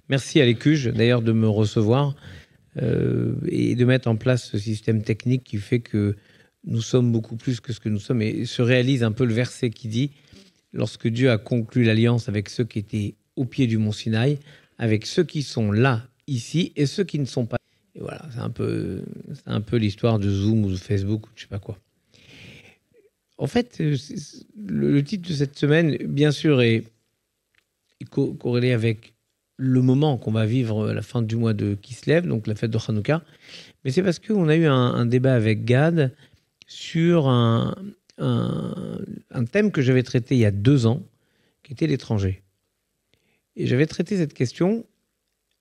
Merci à l'Écuge, d'ailleurs, de me recevoir et de mettre en place ce système technique qui fait que nous sommes beaucoup plus que ce que nous sommes. Et se réalise un peu le verset qui dit « Lorsque Dieu a conclu l'alliance avec ceux qui étaient au pied du mont Sinaï, avec ceux qui sont là, ici, et ceux qui ne sont pas. » Et voilà, c'est un peu l'histoire de Zoom ou de Facebook ou de je sais pas quoi. En fait, le titre de cette semaine, bien sûr, est corrélé avec le moment qu'on va vivre à la fin du mois de Kislev, donc la fête de Hanouka. Mais c'est parce qu'on a eu un débat avec Gad sur un thème que j'avais traité il y a 2 ans, qui était l'étranger. Et j'avais traité cette question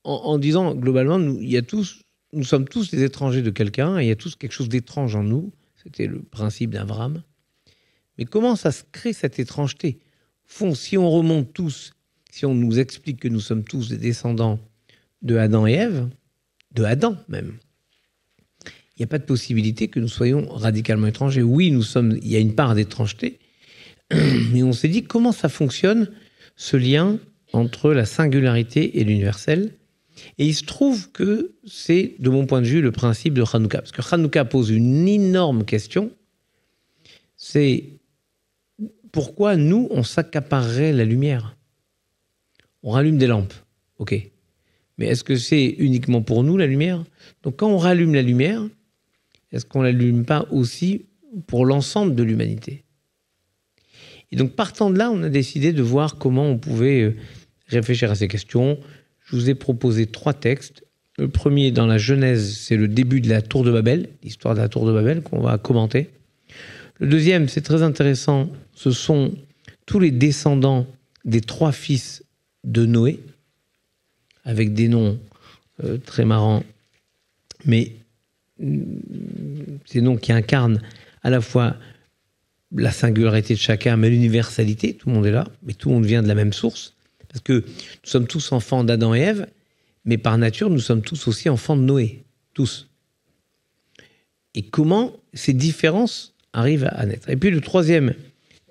en disant, globalement, nous sommes tous des étrangers de quelqu'un, et il y a tous quelque chose d'étrange en nous. C'était le principe d'Abraham. Mais comment ça se crée, cette étrangeté ? Au fond, si on remonte tous, si on nous explique que nous sommes tous des descendants de Adam et Ève, de Adam même, il n'y a pas de possibilité que nous soyons radicalement étrangers. Oui, il y a une part d'étrangeté, mais on s'est dit comment ça fonctionne, ce lien entre la singularité et l'universel. Et il se trouve que c'est, de mon point de vue, le principe de Hanouka. Parce que Hanouka pose une énorme question, c'est pourquoi nous, on s'accaparerait la lumière ? On rallume des lampes, ok. Mais est-ce que c'est uniquement pour nous, la lumière ? Donc quand on rallume la lumière, est-ce qu'on ne l'allume pas aussi pour l'ensemble de l'humanité ? Et donc partant de là, on a décidé de voir comment on pouvait réfléchir à ces questions. Je vous ai proposé 3 textes. Le premier, dans la Genèse, c'est le début de la Tour de Babel, l'histoire de la Tour de Babel qu'on va commenter. Le deuxième, c'est très intéressant, ce sont tous les descendants des 3 fils de Noé, avec des noms très marrants, mais ces noms qui incarnent à la fois la singularité de chacun, mais l'universalité, tout le monde est là, mais tout le monde vient de la même source, parce que nous sommes tous enfants d'Adam et Ève, mais par nature, nous sommes tous aussi enfants de Noé, tous. Et comment ces différences arrivent à naître. Et puis le troisième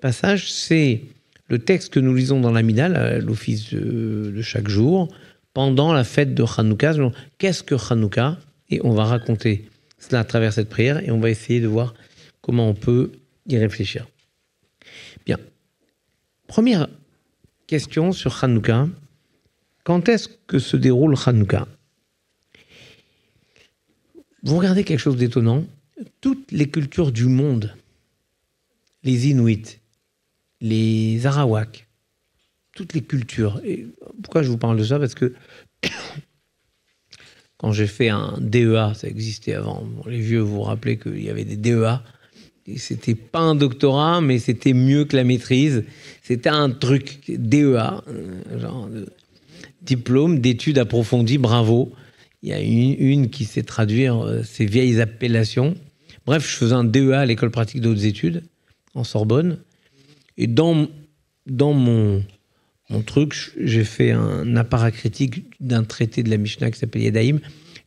passage, c'est le texte que nous lisons dans l'Amida, l'office de chaque jour, pendant la fête de Hanouka. Qu'est-ce que Hanouka ? Et on va raconter cela à travers cette prière et on va essayer de voir comment on peut y réfléchir. Bien. Première question sur Hanouka. Quand est-ce que se déroule Hanouka ? Vous regardez quelque chose d'étonnant. Toutes les cultures du monde, les Inuits, les Arawaks, toutes les cultures. Et pourquoi je vous parle de ça ? Parce que quand j'ai fait un DEA, ça existait avant. Bon, les vieux, vous vous rappelez qu'il y avait des DEA. Et c'était pas un doctorat, mais c'était mieux que la maîtrise. C'était un truc, DEA, genre de diplôme d'études approfondies, bravo. Il y a une qui sait traduire ces vieilles appellations. Bref, je faisais un DEA à l'école pratique d'autres études, en Sorbonne. Et dans mon truc, j'ai fait un apparat critique d'un traité de la Mishnah qui s'appelle Yedaïm,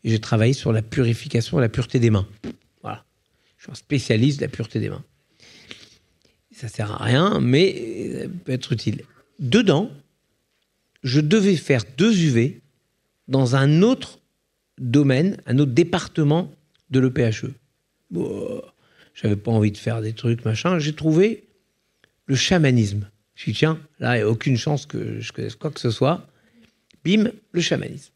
et j'ai travaillé sur la purification et la pureté des mains. Voilà. Je suis un spécialiste de la pureté des mains. Ça ne sert à rien, mais ça peut être utile. Dedans, je devais faire 2 UV dans un autre domaine, un autre département de l'EPHE. Bon, je n'avais pas envie de faire des trucs, machin. J'ai trouvé le chamanisme. Je me suis dit, tiens, là, il n'y a aucune chance que je connaisse quoi que ce soit. Bim, le chamanisme.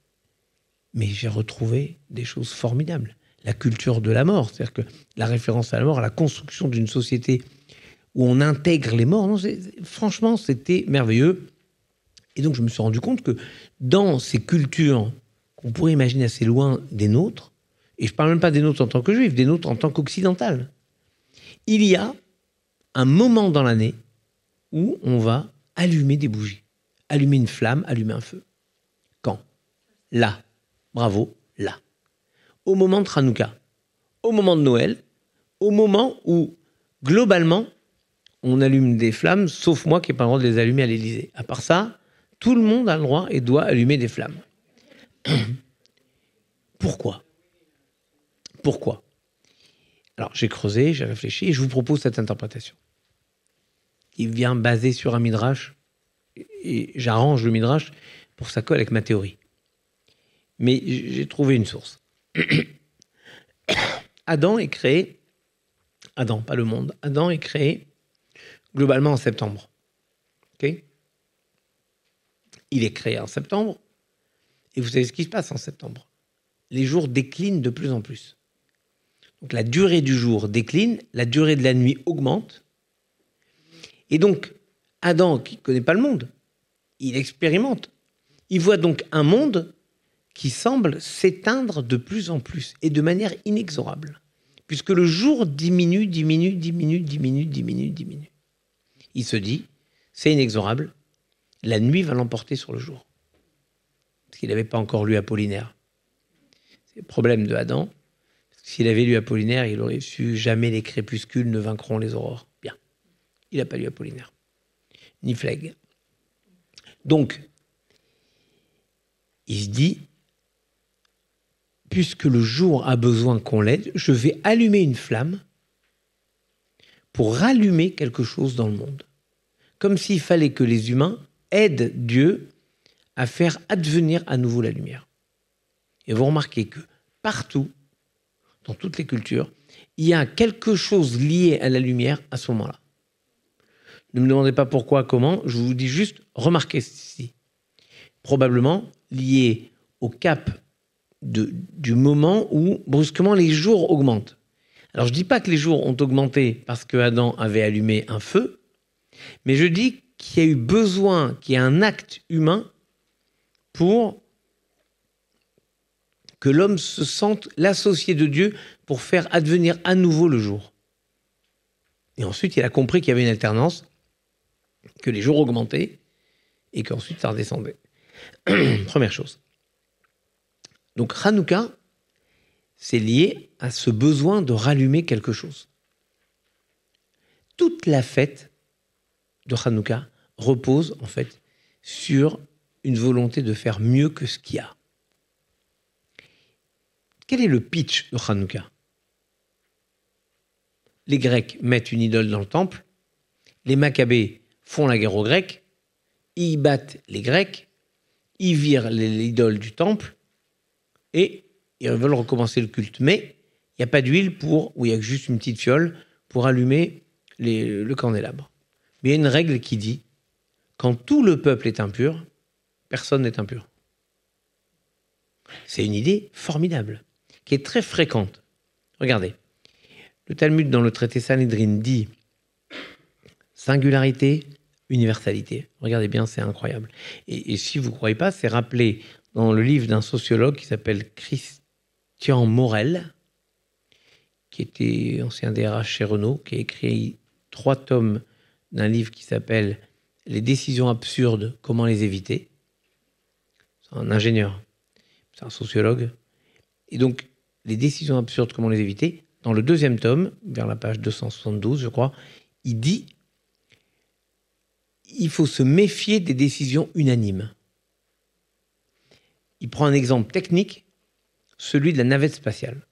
Mais j'ai retrouvé des choses formidables. La culture de la mort, c'est-à-dire que la référence à la mort, à la construction d'une société où on intègre les morts, non, franchement, c'était merveilleux. Et donc, je me suis rendu compte que dans ces cultures qu'on pourrait imaginer assez loin des nôtres, et je ne parle même pas des nôtres en tant que juifs, des nôtres en tant qu'occidentales, il y a un moment dans l'année où on va allumer des bougies, allumer une flamme, allumer un feu. Quand ? Là. Bravo, là. Au moment de Hanouka, au moment de Noël, au moment où, globalement, on allume des flammes, sauf moi qui n'ai pas le droit de les allumer à l'Élysée. À part ça, tout le monde a le droit et doit allumer des flammes. Pourquoi ? Alors, j'ai creusé, j'ai réfléchi, et je vous propose cette interprétation. Il vient basé sur un midrash, et j'arrange le midrash pour que ça colle avec ma théorie. Mais j'ai trouvé une source. Adam est créé... Adam, pas le monde. Adam est créé globalement en septembre. Okay, il est créé en septembre. Et vous savez ce qui se passe en septembre? Les jours déclinent de plus en plus. Donc la durée du jour décline, la durée de la nuit augmente. Et donc, Adam, qui ne connaît pas le monde, il expérimente. Il voit donc un monde qui semble s'éteindre de plus en plus et de manière inexorable. Puisque le jour diminue. Il se dit, c'est inexorable, la nuit va l'emporter sur le jour. Parce qu'il n'avait pas encore lu Apollinaire. C'est le problème de Adam. S'il avait lu Apollinaire, il aurait su jamais les crépuscules ne vaincront les aurores. Bien. Il n'a pas lu Apollinaire. Ni Flegg. Donc, il se dit, puisque le jour a besoin qu'on l'aide, je vais allumer une flamme pour rallumer quelque chose dans le monde. Comme s'il fallait que les humains aident Dieu à faire advenir à nouveau la lumière. Et vous remarquez que partout, dans toutes les cultures, il y a quelque chose lié à la lumière à ce moment-là. Ne me demandez pas pourquoi, comment, je vous dis juste, remarquez ceci. Probablement lié au cap du moment où brusquement les jours augmentent. Alors je ne dis pas que les jours ont augmenté parce que Adam avait allumé un feu, mais je dis qu'il y a eu besoin, qu'il y ait un acte humain pour que l'homme se sente l'associé de Dieu pour faire advenir à nouveau le jour. Et ensuite, il a compris qu'il y avait une alternance, que les jours augmentaient et qu'ensuite ça redescendait. Première chose. Donc Hanouka, c'est lié à ce besoin de rallumer quelque chose. Toute la fête de Hanouka repose en fait sur une volonté de faire mieux que ce qu'il y a. Quel est le pitch de Hanouka? Les Grecs mettent une idole dans le temple, les Maccabées font la guerre aux Grecs, ils battent les Grecs, ils virent l'idole du temple et ils veulent recommencer le culte. Mais il n'y a pas d'huile ou il y a juste une petite fiole pour allumer le candélabre. Mais il y a une règle qui dit, quand tout le peuple est impur, personne n'est impur. C'est une idée formidable, qui est très fréquente. Regardez, le Talmud dans le traité Sanhédrin dit singularité, universalité. Regardez bien, c'est incroyable. Et si vous ne croyez pas, c'est rappelé dans le livre d'un sociologue qui s'appelle Christian Morel, qui était ancien DRH chez Renault, qui a écrit 3 tomes d'un livre qui s'appelle « Les décisions absurdes, comment les éviter ». C'est un ingénieur, c'est un sociologue. Et donc, les décisions absurdes, comment les éviter, dans le 2e tome, vers la page 272, je crois, il dit il faut se méfier des décisions unanimes. Il prend un exemple technique, celui de la navette spatiale.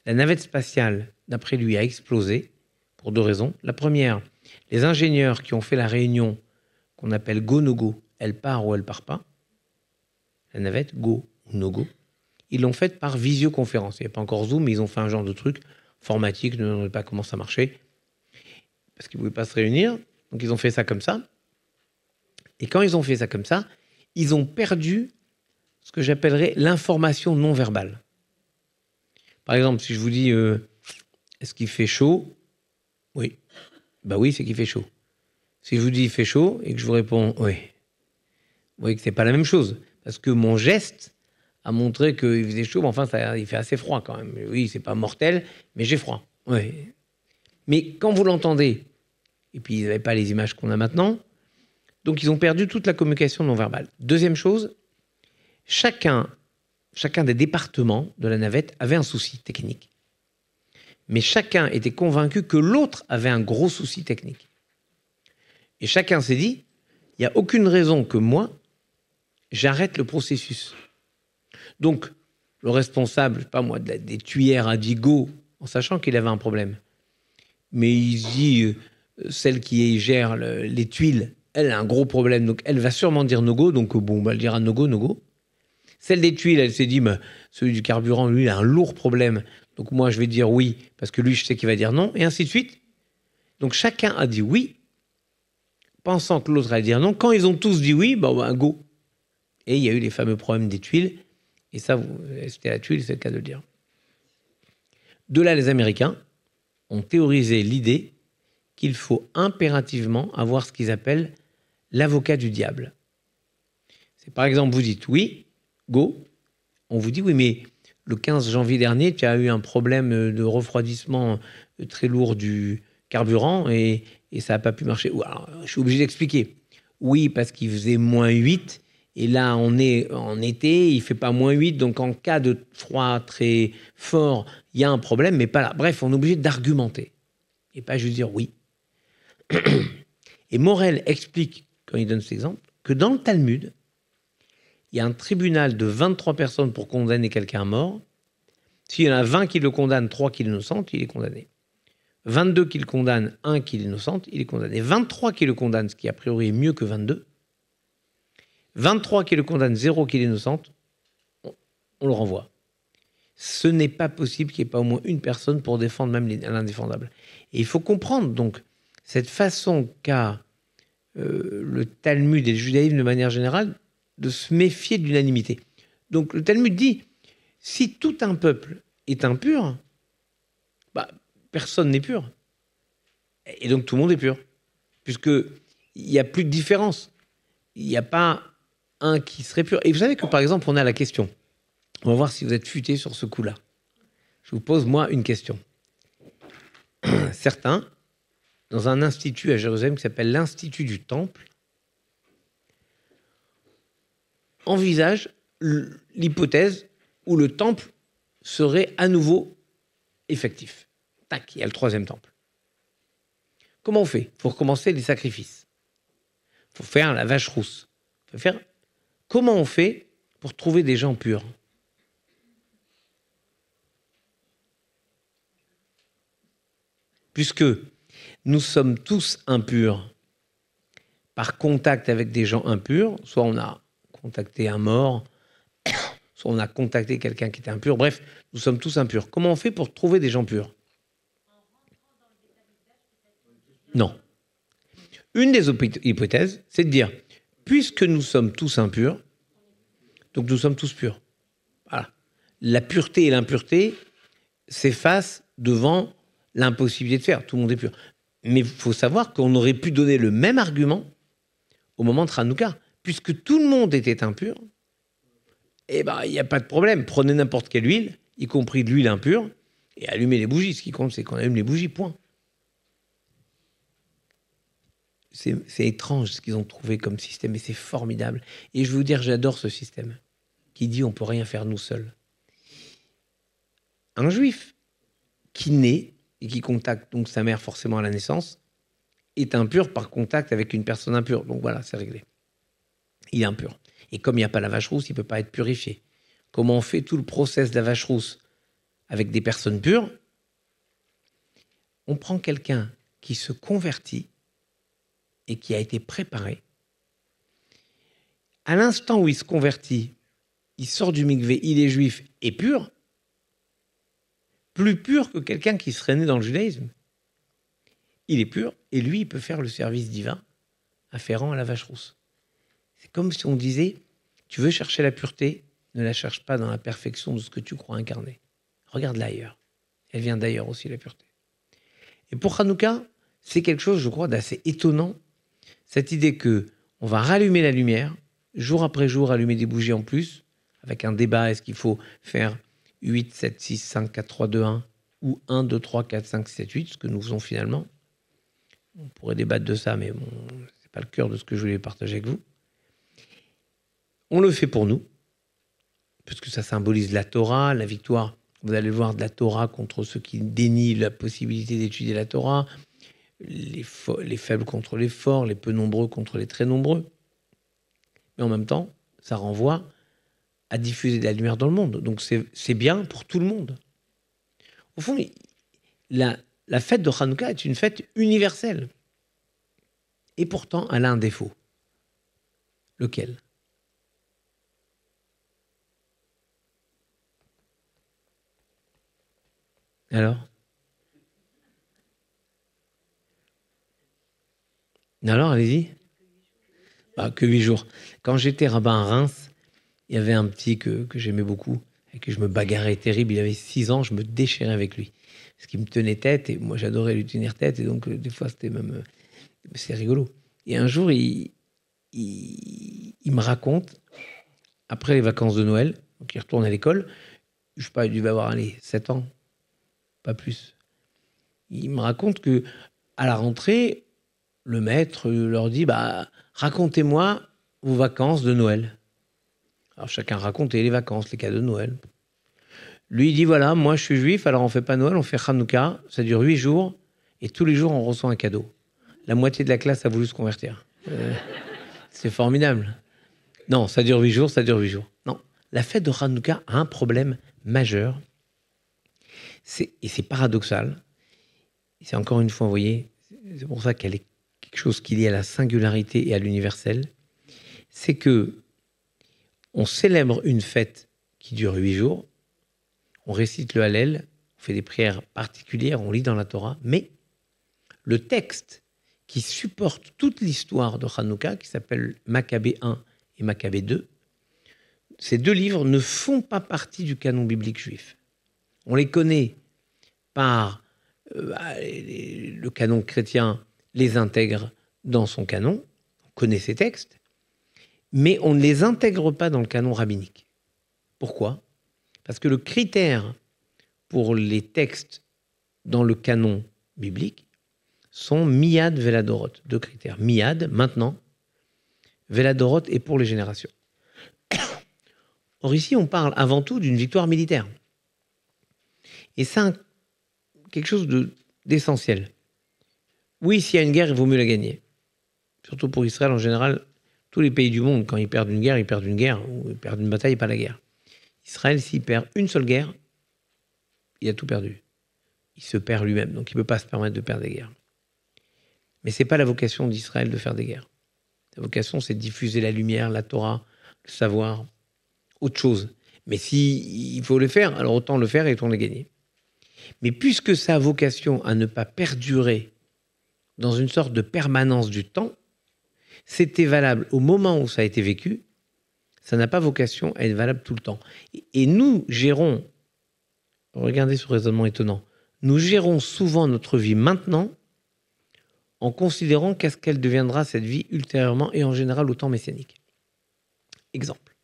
La navette spatiale, d'après lui, a explosé pour 2 raisons. La première, les ingénieurs qui ont fait la réunion qu'on appelle go-no-go, elle part ou elle part pas, la navette, go ou no-go, ils l'ont faite par visioconférence. Il n'y a pas encore Zoom, mais ils ont fait un genre de truc informatique, je ne me demandez pas comment ça marchait, parce qu'ils ne pouvaient pas se réunir. Donc ils ont fait ça comme ça. Et quand ils ont fait ça comme ça, ils ont perdu ce que j'appellerais l'information non verbale. Par exemple, si je vous dis est-ce qu'il fait chaud? Oui. Bah oui, c'est qu'il fait chaud. Si je vous dis il fait chaud et que je vous réponds oui, vous voyez que c'est pas la même chose. Parce que mon geste a montré qu'il faisait chaud, mais enfin, il fait assez froid quand même. Oui, c'est pas mortel, mais j'ai froid. Oui. Mais quand vous l'entendez, et puis ils n'avaient pas les images qu'on a maintenant, donc ils ont perdu toute la communication non verbale. Deuxième chose, chacun des départements de la navette avait un souci technique. Mais chacun était convaincu que l'autre avait un gros souci technique. Et chacun s'est dit, il n'y a aucune raison que moi, j'arrête le processus. Donc, le responsable, je sais pas moi, des tuyères a dit go, en sachant qu'il avait un problème. Mais il se dit, celle qui gère les tuiles, elle a un gros problème, donc elle va sûrement dire no go, donc bon, elle dira no go, no go. Celle des tuiles, elle s'est dit, bah, celui du carburant, lui, il a un lourd problème. Donc moi, je vais dire oui, parce que lui, je sais qu'il va dire non, et ainsi de suite. Donc chacun a dit oui, pensant que l'autre allait dire non. Quand ils ont tous dit oui, bah, go. Et il y a eu les fameux problèmes des tuiles. Et ça, c'était la tuile, c'est le cas de le dire. De là, les Américains ont théorisé l'idée qu'il faut impérativement avoir ce qu'ils appellent l'avocat du diable. C'est par exemple, vous dites oui, go. On vous dit oui, mais le 15 janvier dernier, tu as eu un problème de refroidissement très lourd du carburant et ça n'a pas pu marcher. Alors, je suis obligé d'expliquer. Oui, parce qu'il faisait -8 et là, on est en été, il ne fait pas -8, donc en cas de froid très fort, il y a un problème, mais pas là. Bref, on est obligé d'argumenter et pas juste dire oui. Et Morel explique, quand il donne cet exemple, que dans le Talmud, il y a un tribunal de 23 personnes pour condamner quelqu'un à mort. S'il y en a 20 qui le condamnent, 3 qui l'innocentent, il est condamné. 22 qui le condamnent, 1 qui l'innocente, il est condamné. 23 qui le condamnent, ce qui a priori est mieux que 22. 23 qui le condamnent, 0 qui l'innocente, on le renvoie. Ce n'est pas possible qu'il n'y ait pas au moins une personne pour défendre même l'indéfendable. Et il faut comprendre donc cette façon qu'a le Talmud et le judaïsme de manière générale de se méfier de l'unanimité. Donc le Talmud dit, si tout un peuple est impur, bah, personne n'est pur. Et donc tout le monde est pur. Puisqu'il n'y a plus de différence. Il n'y a pas un qui serait pur. Et vous savez que par exemple, on a la question. On va voir si vous êtes futé sur ce coup-là. Je vous pose moi une question. Certains, dans un institut à Jérusalem qui s'appelle l'Institut du Temple, envisagent l'hypothèse où le temple serait à nouveau effectif. Tac, il y a le 3e temple. Comment on fait? Il faut recommencer les sacrifices. Il faut faire la vache rousse. Comment on fait pour trouver des gens purs? Puisque nous sommes tous impurs par contact avec des gens impurs, soit on a contacté un mort, soit on a contacté quelqu'un qui était impur, bref, nous sommes tous impurs. Comment on fait pour trouver des gens purs? Non. Une des hypothèses, c'est de dire, puisque nous sommes tous impurs, donc nous sommes tous purs. Voilà. La pureté et l'impureté s'effacent devant l'impossibilité de faire. Tout le monde est pur. Mais il faut savoir qu'on aurait pu donner le même argument au moment de Hanouka. Puisque tout le monde était impur, eh ben, il n'y a pas de problème. Prenez n'importe quelle huile, y compris de l'huile impure, et allumez les bougies. Ce qui compte, c'est qu'on allume les bougies, point. C'est étrange ce qu'ils ont trouvé comme système, et c'est formidable. Et je veux vous dire, j'adore ce système qui dit on ne peut rien faire nous seuls. Un juif qui naît et qui contacte donc sa mère forcément à la naissance est impur par contact avec une personne impure. Donc voilà, c'est réglé. Il est impur. Et comme il n'y a pas la vache rousse, il ne peut pas être purifié. Comment on fait tout le process de la vache rousse avec des personnes pures? On prend quelqu'un qui se convertit et qui a été préparé. À l'instant où il se convertit, il sort du mikvé, il est juif et pur, plus pur que quelqu'un qui serait né dans le judaïsme. Il est pur et lui, il peut faire le service divin afférent à la vache rousse. C'est comme si on disait, tu veux chercher la pureté, ne la cherche pas dans la perfection de ce que tu crois incarner. Regarde-la ailleurs. Elle vient d'ailleurs aussi, la pureté. Et pour Hanouka, c'est quelque chose, je crois, d'assez étonnant, cette idée que on va rallumer la lumière, jour après jour, allumer des bougies en plus, avec un débat, est-ce qu'il faut faire 8, 7, 6, 5, 4, 3, 2, 1, ou 1, 2, 3, 4, 5, 7, 8, ce que nous faisons finalement. On pourrait débattre de ça, mais bon, ce n'est pas le cœur de ce que je voulais partager avec vous. On le fait pour nous, puisque ça symbolise la Torah, la victoire, vous allez le voir, de la Torah contre ceux qui dénient la possibilité d'étudier la Torah, les faibles contre les forts, les peu nombreux contre les très nombreux. Mais en même temps, ça renvoie à diffuser de la lumière dans le monde. Donc c'est bien pour tout le monde. Au fond, la fête de Hanouka est une fête universelle. Et pourtant, elle a un défaut. Lequel? Alors? Alors, allez-y. Bah, que 8 jours. Quand j'étais rabbin à Reims, il y avait un petit que j'aimais beaucoup et que je me bagarrais terrible. Il avait 6 ans, je me déchirais avec lui. Parce qu'il me tenait tête et moi j'adorais lui tenir tête. Et donc, des fois, c'était même. C'est rigolo. Et un jour, il me raconte, après les vacances de Noël, donc il retourne à l'école, je sais pas, il devait avoir, allez, 7 ans, pas plus. Il me raconte que à la rentrée, le maître leur dit, bah, racontez-moi vos vacances de Noël. Alors chacun racontait les vacances, les cadeaux de Noël. Lui, il dit, voilà, moi je suis juif, alors on fait pas Noël, on fait Hanouka, ça dure 8 jours, et tous les jours on reçoit un cadeau. La moitié de la classe a voulu se convertir. C'est formidable. Non, ça dure 8 jours, ça dure 8 jours. Non, la fête de Hanouka a un problème majeur, et c'est paradoxal. C'est encore une fois, vous voyez, c'est pour ça qu'elle est quelque chose qui est lié à la singularité et à l'universel. C'est que on célèbre une fête qui dure 8 jours, on récite le Hallel, on fait des prières particulières, on lit dans la Torah, mais le texte qui supporte toute l'histoire de Hanouka, qui s'appelle Maccabée 1 et Maccabée 2, ces 2 livres ne font pas partie du canon biblique juif. On les connaît par le canon chrétien, les intègre dans son canon, on connaît ces textes, mais on ne les intègre pas dans le canon rabbinique. Pourquoi ? Parce que le critère pour les textes dans le canon biblique sont Miyad Veladorot. 2 critères. Miyad, maintenant. Veladorot est pour les générations. Or ici, on parle avant tout d'une victoire militaire. Et c'est quelque chose d'essentiel. Oui, s'il y a une guerre, il vaut mieux la gagner. Surtout pour Israël, en général, tous les pays du monde, quand ils perdent une guerre, ou ils perdent une bataille et pas la guerre. Israël, s'il perd une seule guerre, il a tout perdu. Il se perd lui-même, donc il ne peut pas se permettre de perdre des guerres. Mais ce n'est pas la vocation d'Israël de faire des guerres. Sa vocation, c'est de diffuser la lumière, la Torah, le savoir, autre chose. Mais s'il faut le faire, alors autant le faire et autant le gagner. Mais puisque sa vocation à ne pas perdurer dans une sorte de permanence du temps, c'était valable au moment où ça a été vécu, ça n'a pas vocation à être valable tout le temps. Et nous gérons, regardez ce raisonnement étonnant, nous gérons souvent notre vie maintenant en considérant qu'est-ce qu'elle deviendra cette vie ultérieurement et en général au temps messianique. Exemple.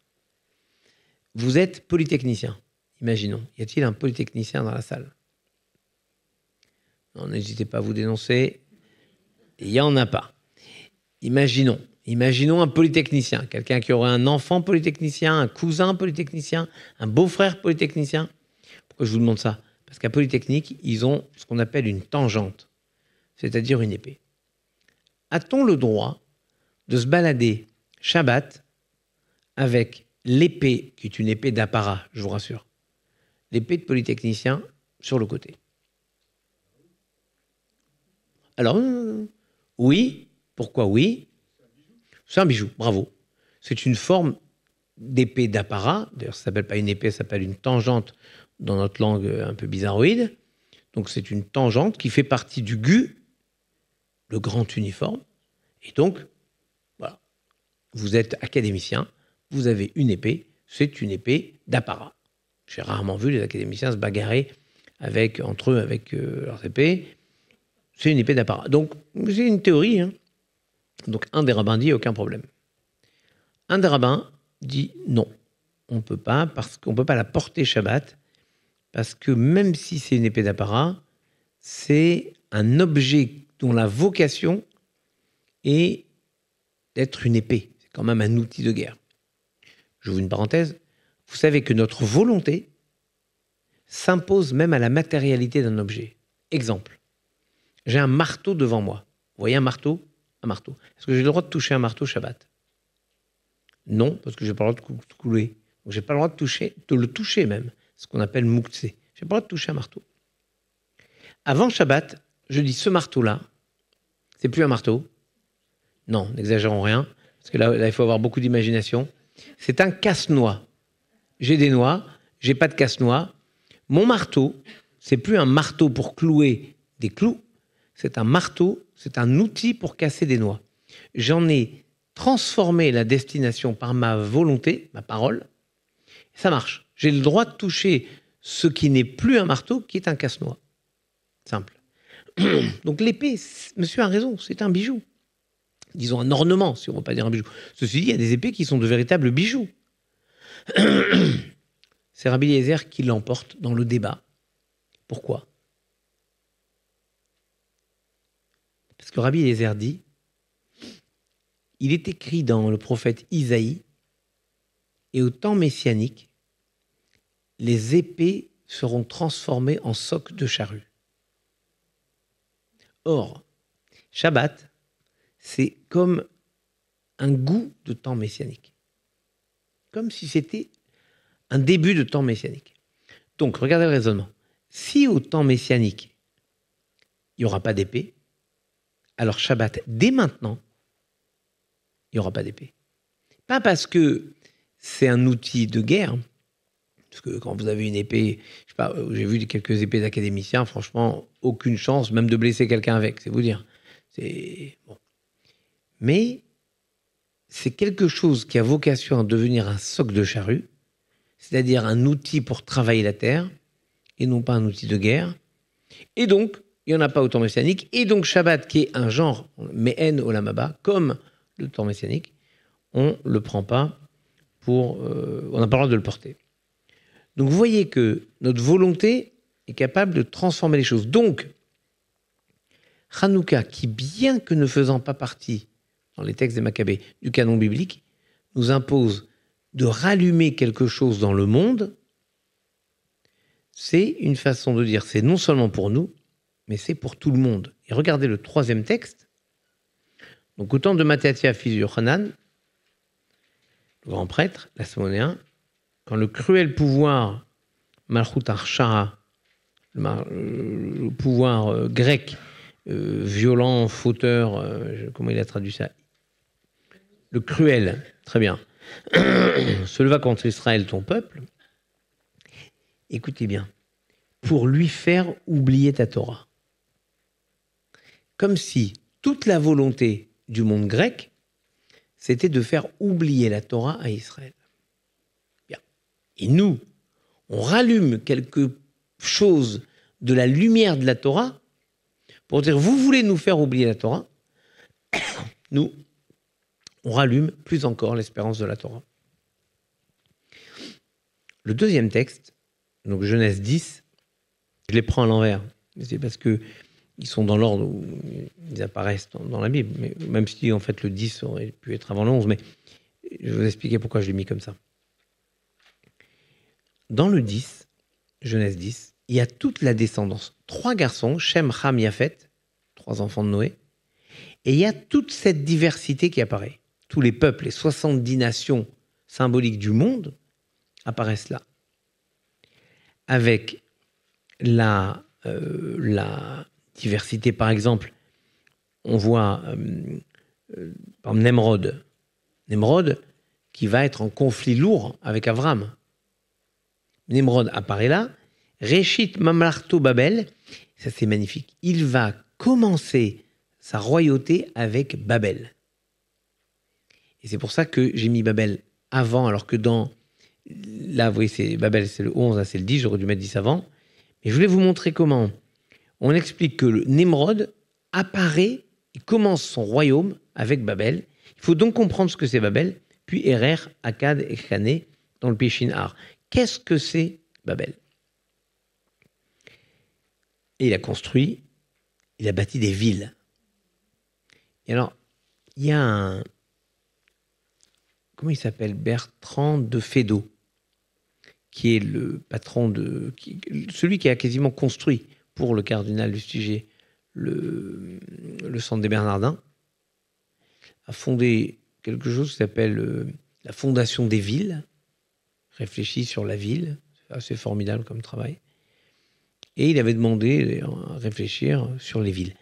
Vous êtes polytechnicien, imaginons. Y a-t-il un polytechnicien dans la salle ? Non, n'hésitez pas à vous dénoncer. Il n'y en a pas. Imaginons un polytechnicien, quelqu'un qui aurait un enfant polytechnicien, un cousin polytechnicien, un beau-frère polytechnicien. Pourquoi je vous demande ça ? Parce qu'à Polytechnique, ils ont ce qu'on appelle une tangente, c'est-à-dire une épée. A-t-on le droit de se balader Shabbat avec l'épée, qui est une épée d'apparat, je vous rassure, l'épée de polytechnicien sur le côté ? Alors, oui. Pourquoi oui ? C'est un bijou, bravo. C'est une forme d'épée d'apparat. D'ailleurs, ça ne s'appelle pas une épée, ça s'appelle une tangente dans notre langue un peu bizarroïde. Donc, c'est une tangente qui fait partie du gu, le grand uniforme. Et donc, voilà, vous êtes académicien, vous avez une épée, c'est une épée d'apparat. J'ai rarement vu les académiciens se bagarrer entre eux avec leurs épées. C'est une épée d'apparat. Donc, c'est une théorie. Hein. Donc, un des rabbins dit aucun problème. Un des rabbins dit non. On ne peut pas, parce qu'on ne peut pas la porter Shabbat, parce que même si c'est une épée d'apparat, c'est un objet dont la vocation est d'être une épée. C'est quand même un outil de guerre. J'ouvre une parenthèse. Vous savez que notre volonté s'impose même à la matérialité d'un objet. Exemple. J'ai un marteau devant moi. Vous voyez un marteau ? Un marteau. Est-ce que j'ai le droit de toucher un marteau Shabbat ? Non, parce que je n'ai pas le droit de couler. Donc je n'ai pas le droit de le toucher même. Ce qu'on appelle mouktsé. Je n'ai pas le droit de toucher un marteau. Avant Shabbat, je dis ce marteau-là, c'est plus un marteau. Non, n'exagérons rien, parce que là, il faut avoir beaucoup d'imagination. C'est un casse-noix. J'ai des noix, j'ai pas de casse-noix. Mon marteau, c'est plus un marteau pour clouer des clous, c'est un marteau, c'est un outil pour casser des noix. J'en ai transformé la destination par ma volonté, ma parole, et ça marche. J'ai le droit de toucher ce qui n'est plus un marteau, qui est un casse-noix. Simple. Donc l'épée, monsieur a raison, c'est un bijou. Disons un ornement, si on ne veut pas dire un bijou. Ceci dit, il y a des épées qui sont de véritables bijoux. C'est Rabbi Eliezer qui l'emporte dans le débat. Pourquoi? Parce que Rabbi Eliezer dit, il est écrit dans le prophète Isaïe, et au temps messianique, les épées seront transformées en socs de charrue. Or, Shabbat, c'est comme un goût de temps messianique. Comme si c'était un début de temps messianique. Donc, regardez le raisonnement. Si au temps messianique, il n'y aura pas d'épée, alors Shabbat, dès maintenant, il n'y aura pas d'épée. Pas parce que c'est un outil de guerre, parce que quand vous avez une épée, je sais pas, j'ai vu quelques épées d'académiciens, franchement, aucune chance même de blesser quelqu'un avec, c'est vous dire. C'est bon. Mais c'est quelque chose qui a vocation à devenir un soc de charrue, c'est-à-dire un outil pour travailler la terre, et non pas un outil de guerre. Et donc, il n'y en a pas au temps messianique. Et donc, Shabbat, qui est un genre, Me'en Olam Haba, comme le temps messianique, on ne le prend pas pour... on n'a pas le droit de le porter. Donc, vous voyez que notre volonté est capable de transformer les choses. Donc, Hanouka, qui, bien que ne faisant pas partie, dans les textes des Maccabées, du canon biblique, nous impose de rallumer quelque chose dans le monde, c'est une façon de dire, c'est non seulement pour nous, mais c'est pour tout le monde. Et regardez le troisième texte. Donc, au temps de Mattathiah, fils de Yochanan, le grand prêtre, l'Asmonéen, quand le cruel pouvoir Malchut Arshara, le pouvoir grec, violent, fauteur, comment il a traduit ça? Le cruel, très bien, se leva contre Israël, ton peuple. Écoutez bien, pour lui faire oublier ta Torah. Comme si toute la volonté du monde grec, c'était de faire oublier la Torah à Israël. Bien. Et nous, on rallume quelque chose de la lumière de la Torah pour dire, vous voulez nous faire oublier la Torah? Nous, on rallume plus encore l'espérance de la Torah. Le deuxième texte, donc Genèse 10, je les prends à l'envers. C'est parce que ils sont dans l'ordre où ils apparaissent dans la Bible. Mais même si, en fait, le 10 aurait pu être avant le 11, mais je vais vous expliquer pourquoi je l'ai mis comme ça. Dans le 10, Genèse 10, il y a toute la descendance. 3 garçons, Shem, Ham, Yafet, 3 enfants de Noé. Et il y a toute cette diversité qui apparaît. Tous les peuples, les 70 nations symboliques du monde apparaissent là. Avec la diversité, par exemple, on voit par exemple, Nemrod. Nemrod qui va être en conflit lourd avec Avram. Nemrod apparaît là. Réchit Mamlarto Babel, ça c'est magnifique. Il va commencer sa royauté avec Babel. Et c'est pour ça que j'ai mis Babel avant, alors que dans... Là, vous voyez, c'est Babel, c'est le 11, là, c'est le 10, j'aurais dû mettre 10 avant. Mais je voulais vous montrer comment on explique que le Nemrod apparaît et commence son royaume avec Babel. Il faut donc comprendre ce que c'est Babel, puis Erer, Akkad et Khané dans le pays Shinar. Qu'est-ce que c'est Babel? Et il a construit, il a bâti des villes. Et alors, il y a un... Comment il s'appelle? Bertrand de Fédot, qui est le patron de... celui qui a quasiment construit pour le cardinal Lustiger le centre des Bernardins, a fondé quelque chose qui s'appelle la Fondation des villes, réfléchit sur la ville, c'est assez formidable comme travail. Et il avait demandé à réfléchir sur les villes.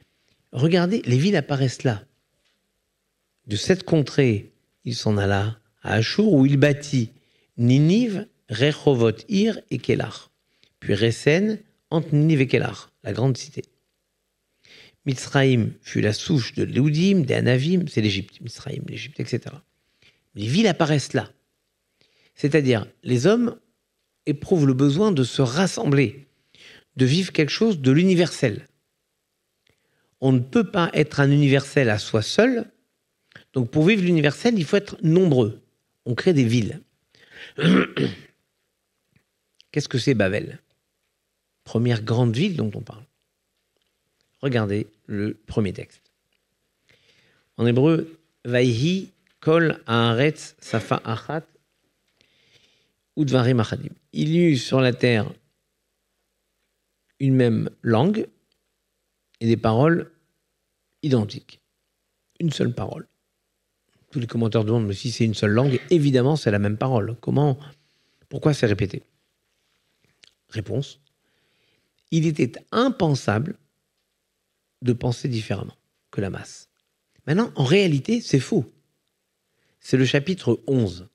Regardez, les villes apparaissent là. De cette contrée, il s'en alla à Achour, où il bâtit Ninive, Rehovot, Ir et Kelach. Puis Resen, entre Ninive et Kélar, la grande cité. Mitzraïm fut la souche de l'Éoudim, des Anavim, c'est l'Égypte, Mitzraïm, l'Égypte, etc. Les villes apparaissent là. C'est-à-dire, les hommes éprouvent le besoin de se rassembler, de vivre quelque chose de l'universel. On ne peut pas être un universel à soi seul. Donc, pour vivre l'universel, il faut être nombreux. On crée des villes. Qu'est-ce que c'est Babel? Première grande ville dont on parle. Regardez le premier texte. En hébreu, Vaihi kol haaretz safa achat udvarim achadim. Il y eut sur la terre une même langue et des paroles identiques. Une seule parole. Tous les commentaires demandent, mais si c'est une seule langue, évidemment c'est la même parole. Pourquoi c'est répété? Réponse. Il était impensable de penser différemment que la masse. Maintenant, en réalité, c'est faux. C'est le chapitre 11.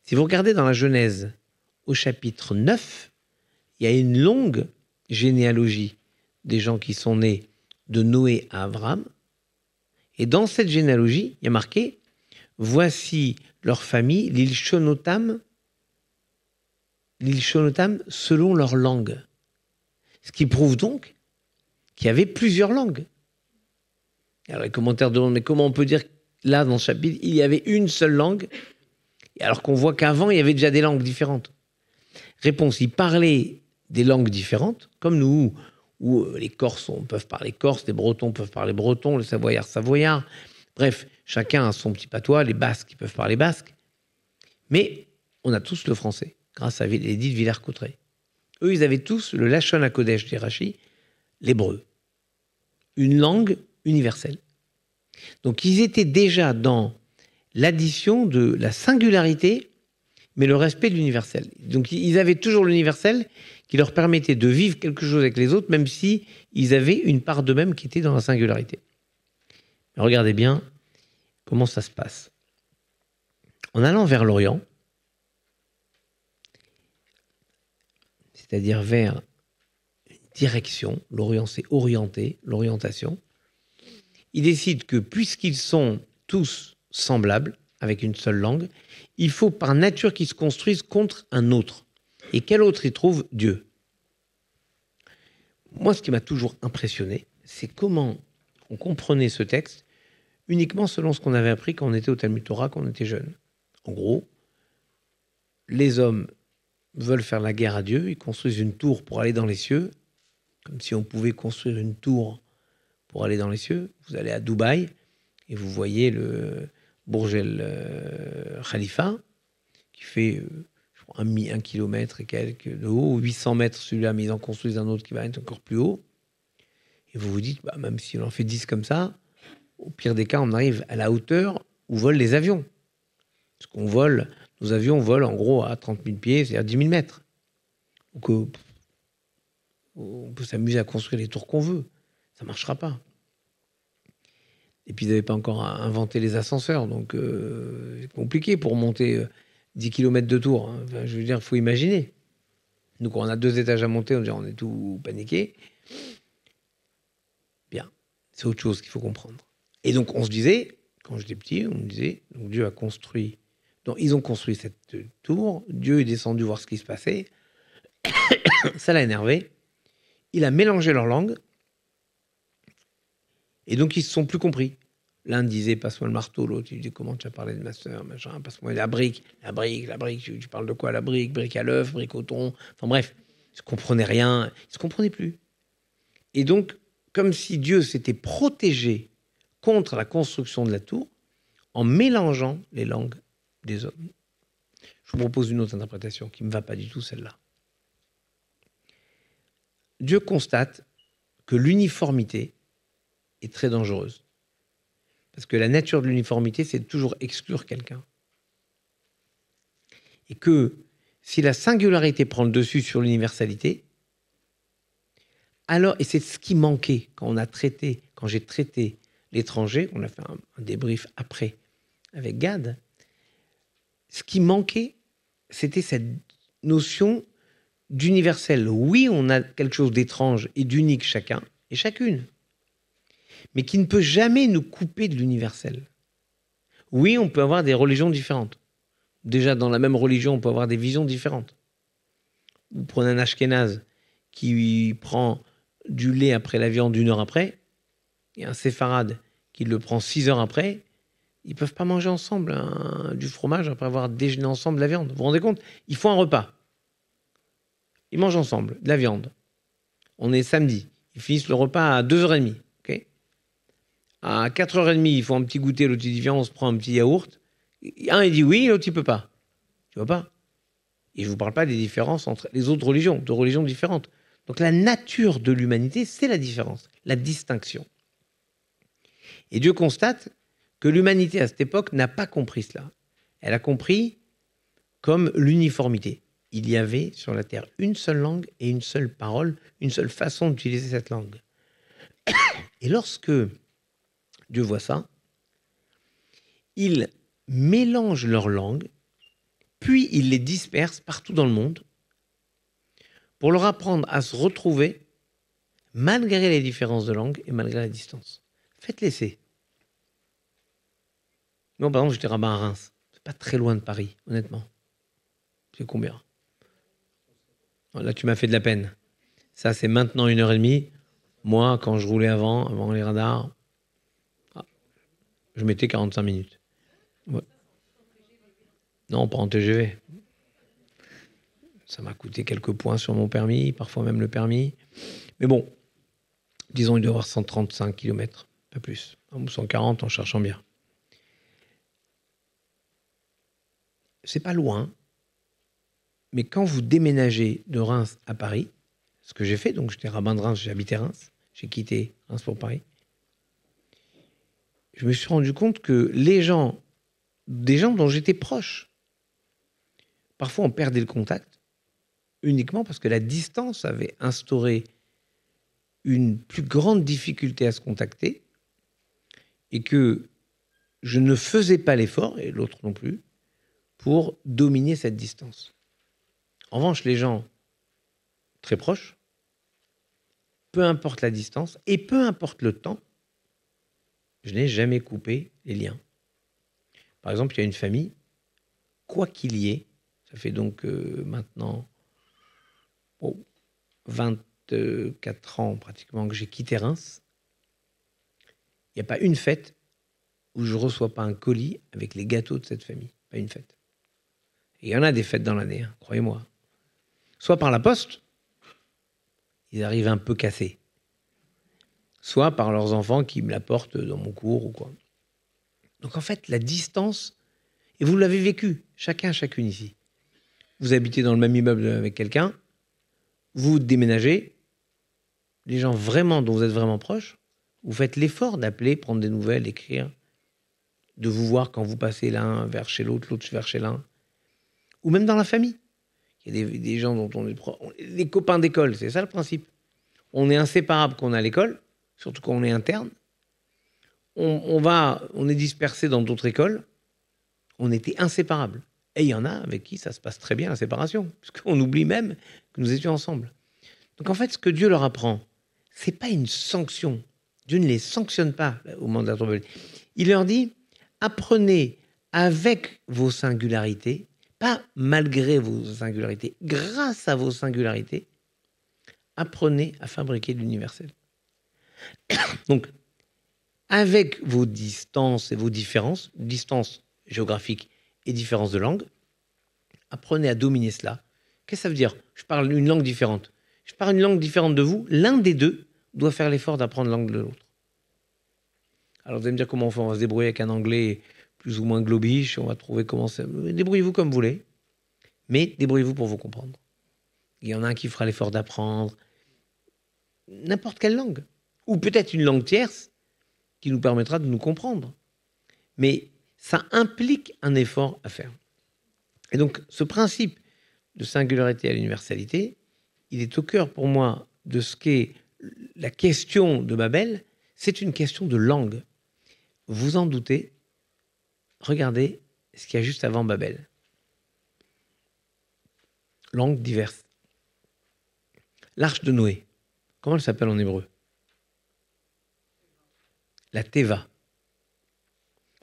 Si vous regardez dans la Genèse, au chapitre 9, il y a une longue généalogie des gens qui sont nés de Noé à Abraham. Et dans cette généalogie, il y a marqué « Voici leur famille, l'Ilshonotam selon leur langue ». Ce qui prouve donc qu'il y avait plusieurs langues. Alors les commentaires demandent, mais comment on peut dire là, dans ce chapitre, il y avait une seule langue, alors qu'on voit qu'avant, il y avait déjà des langues différentes? Réponse, ils parlaient des langues différentes, comme nous, où les Corses peuvent parler corse, les Bretons peuvent parler breton, les Savoyards, savoyard. Bref, chacun a son petit patois, les Basques, ils peuvent parler basque. Mais on a tous le français, grâce à l'édit de Villers-Cotterêts. Eux, ils avaient tous le Lachon HaKodesh d'Irachi, l'hébreu. Une langue universelle. Donc, ils étaient déjà dans l'addition de la singularité, mais le respect de l'universel. Donc, ils avaient toujours l'universel qui leur permettait de vivre quelque chose avec les autres, même si ils avaient une part d'eux-mêmes qui était dans la singularité. Mais regardez bien comment ça se passe. En allant vers l'Orient, c'est-à-dire vers une direction, l'Orient c'est orienter, l'orientation, ils décident que puisqu'ils sont tous semblables, avec une seule langue, il faut par nature qu'ils se construisent contre un autre. Et quel autre ils trouvent? Dieu. Moi, ce qui m'a toujours impressionné, c'est comment on comprenait ce texte uniquement selon ce qu'on avait appris quand on était au Talmud Torah, quand on était jeune. En gros, les hommes veulent faire la guerre à Dieu, ils construisent une tour pour aller dans les cieux, comme si on pouvait construire une tour pour aller dans les cieux. Vous allez à Dubaï et vous voyez le Burj El Khalifa, qui fait je crois, 1 kilomètre et quelques de haut, 800 mètres celui-là, mais ils en construisent un autre qui va être encore plus haut. Et vous vous dites, bah, même si on en fait 10 comme ça, au pire des cas, on arrive à la hauteur où volent les avions. Parce qu'on vole, nos avions volent en gros à 30 000 pieds, c'est-à-dire 10 000 mètres. Donc on peut s'amuser à construire les tours qu'on veut. Ça ne marchera pas. Et puis, ils n'avaient pas encore inventé les ascenseurs. Donc, c'est compliqué pour monter 10 km de tour. Hein. Enfin, je veux dire, il faut imaginer. Donc, on a 2 étages à monter, on est tout paniqué. Bien, c'est autre chose qu'il faut comprendre. Et donc, on se disait, quand j'étais petit, on me disait, donc Dieu a construit... Donc, ils ont construit cette tour. Dieu est descendu voir ce qui se passait. Ça l'a énervé. Il a mélangé leurs langues. Et donc, ils ne se sont plus compris. L'un disait, passe-moi le marteau. L'autre, il dit, comment tu as parlé de ma sœur, machin, passe-moi la brique. La brique, tu parles de quoi, la brique? Brique à l'œuf, brique au thon. Enfin bref, ils ne se comprenaient rien. Ils ne se comprenaient plus. Et donc, comme si Dieu s'était protégé contre la construction de la tour en mélangeant les langues des hommes. Je vous propose une autre interprétation qui ne me va pas du tout, celle-là. Dieu constate que l'uniformité est très dangereuse. Parce que la nature de l'uniformité, c'est de toujours exclure quelqu'un. Et que si la singularité prend le dessus sur l'universalité, alors, et c'est ce qui manquait quand j'ai traité l'étranger, on a fait un débrief après avec Gad, ce qui manquait, c'était cette notion d'universel, oui, on a quelque chose d'étrange et d'unique chacun et chacune, mais qui ne peut jamais nous couper de l'universel. Oui, on peut avoir des religions différentes. Déjà, dans la même religion, on peut avoir des visions différentes. Vous prenez un ashkénaze qui prend du lait après la viande 1 heure après, et un séfarade qui le prend 6 heures après, ils ne peuvent pas manger ensemble du fromage après avoir déjeuné ensemble la viande. Vous vous rendez compte? Ils font un repas. Ils mangent ensemble de la viande. On est samedi. Ils finissent le repas à 2h30. Okay, à 4h30, ils font un petit goûter, l'autre il dit viens, on se prend un petit yaourt. Un il dit oui, l'autre il peut pas. Tu vois pas? Et je ne vous parle pas des différences entre les autres religions, de religions différentes. Donc la nature de l'humanité, c'est la différence, la distinction. Et Dieu constate que l'humanité à cette époque n'a pas compris cela. Elle a compris comme l'uniformité. Il y avait sur la terre une seule langue et une seule parole, une seule façon d'utiliser cette langue. Et lorsque Dieu voit ça, il mélange leurs langues, puis il les disperse partout dans le monde pour leur apprendre à se retrouver malgré les différences de langue et malgré la distance. Faites l'essai. Moi, par exemple, j'étais rabbin à Reims. C'est pas très loin de Paris, honnêtement. C'est combien? Là, tu m'as fait de la peine. Ça, c'est maintenant 1h30. Moi, quand je roulais avant les radars, je mettais 45 minutes. Ouais. Non, pas en TGV. Ça m'a coûté quelques points sur mon permis, parfois même le permis. Mais bon, disons, il doit y avoir 135 km, pas plus. Ou 140 en cherchant bien. C'est pas loin, mais quand vous déménagez de Reims à Paris, ce que j'ai fait, donc j'étais rabbin de Reims, j'ai habité Reims, j'ai quitté Reims pour Paris, je me suis rendu compte que des gens dont j'étais proche, parfois on perdait le contact, uniquement parce que la distance avait instauré une plus grande difficulté à se contacter et que je ne faisais pas l'effort, et l'autre non plus, pour dominer cette distance. En revanche, les gens très proches, peu importe la distance et peu importe le temps, je n'ai jamais coupé les liens. Par exemple, il y a une famille, quoi qu'il y ait, ça fait donc maintenant 24 ans pratiquement que j'ai quitté Reims, il n'y a pas une fête où je ne reçois pas un colis avec les gâteaux de cette famille. Pas une fête. Et il y en a des fêtes dans l'année, hein, croyez-moi. Soit par la poste, ils arrivent un peu cassés. Soit par leurs enfants qui me l'apportent dans mon cours ou quoi. Donc en fait, la distance, et vous l'avez vécu, chacune ici. Vous habitez dans le même immeuble avec quelqu'un, vous déménagez, les gens vraiment dont vous êtes vraiment proches, vous faites l'effort d'appeler, prendre des nouvelles, écrire, de vous voir quand vous passez l'un vers chez l'autre, l'autre vers chez l'un. Ou même dans la famille. Il y a des gens dont on est proche. Les copains d'école, c'est ça le principe. On est inséparables quand on est à l'école, surtout quand on est interne. On est dispersé dans d'autres écoles. On était inséparables. Et il y en a avec qui ça se passe très bien, la séparation. Parce qu'on oublie même que nous étions ensemble. Donc en fait, ce que Dieu leur apprend, c'est pas une sanction. Dieu ne les sanctionne pas au moment de la tromperie. Il leur dit, apprenez avec vos singularités, pas malgré vos singularités, grâce à vos singularités, apprenez à fabriquer de l'universel. Donc, avec vos distances et vos différences, distances géographiques et différences de langue, apprenez à dominer cela. Qu'est-ce que ça veut dire? Je parle une langue différente. Je parle une langue différente de vous. L'un des deux doit faire l'effort d'apprendre la langue de l'autre. Alors vous allez me dire comment on fait. On va se débrouiller avec un anglais plus ou moins globiche. On va trouver comment c'est. Débrouillez-vous comme vous voulez. Mais débrouillez-vous pour vous comprendre. Il y en a un qui fera l'effort d'apprendre n'importe quelle langue. Ou peut-être une langue tierce qui nous permettra de nous comprendre. Mais ça implique un effort à faire. Et donc, ce principe de singularité à l'universalité, il est au cœur pour moi de ce qu'est la question de Babel. C'est une question de langue. Vous en doutez, regardez ce qu'il y a juste avant Babel. Langues diverses. L'arche de Noé, comment elle s'appelle en hébreu? La Teva.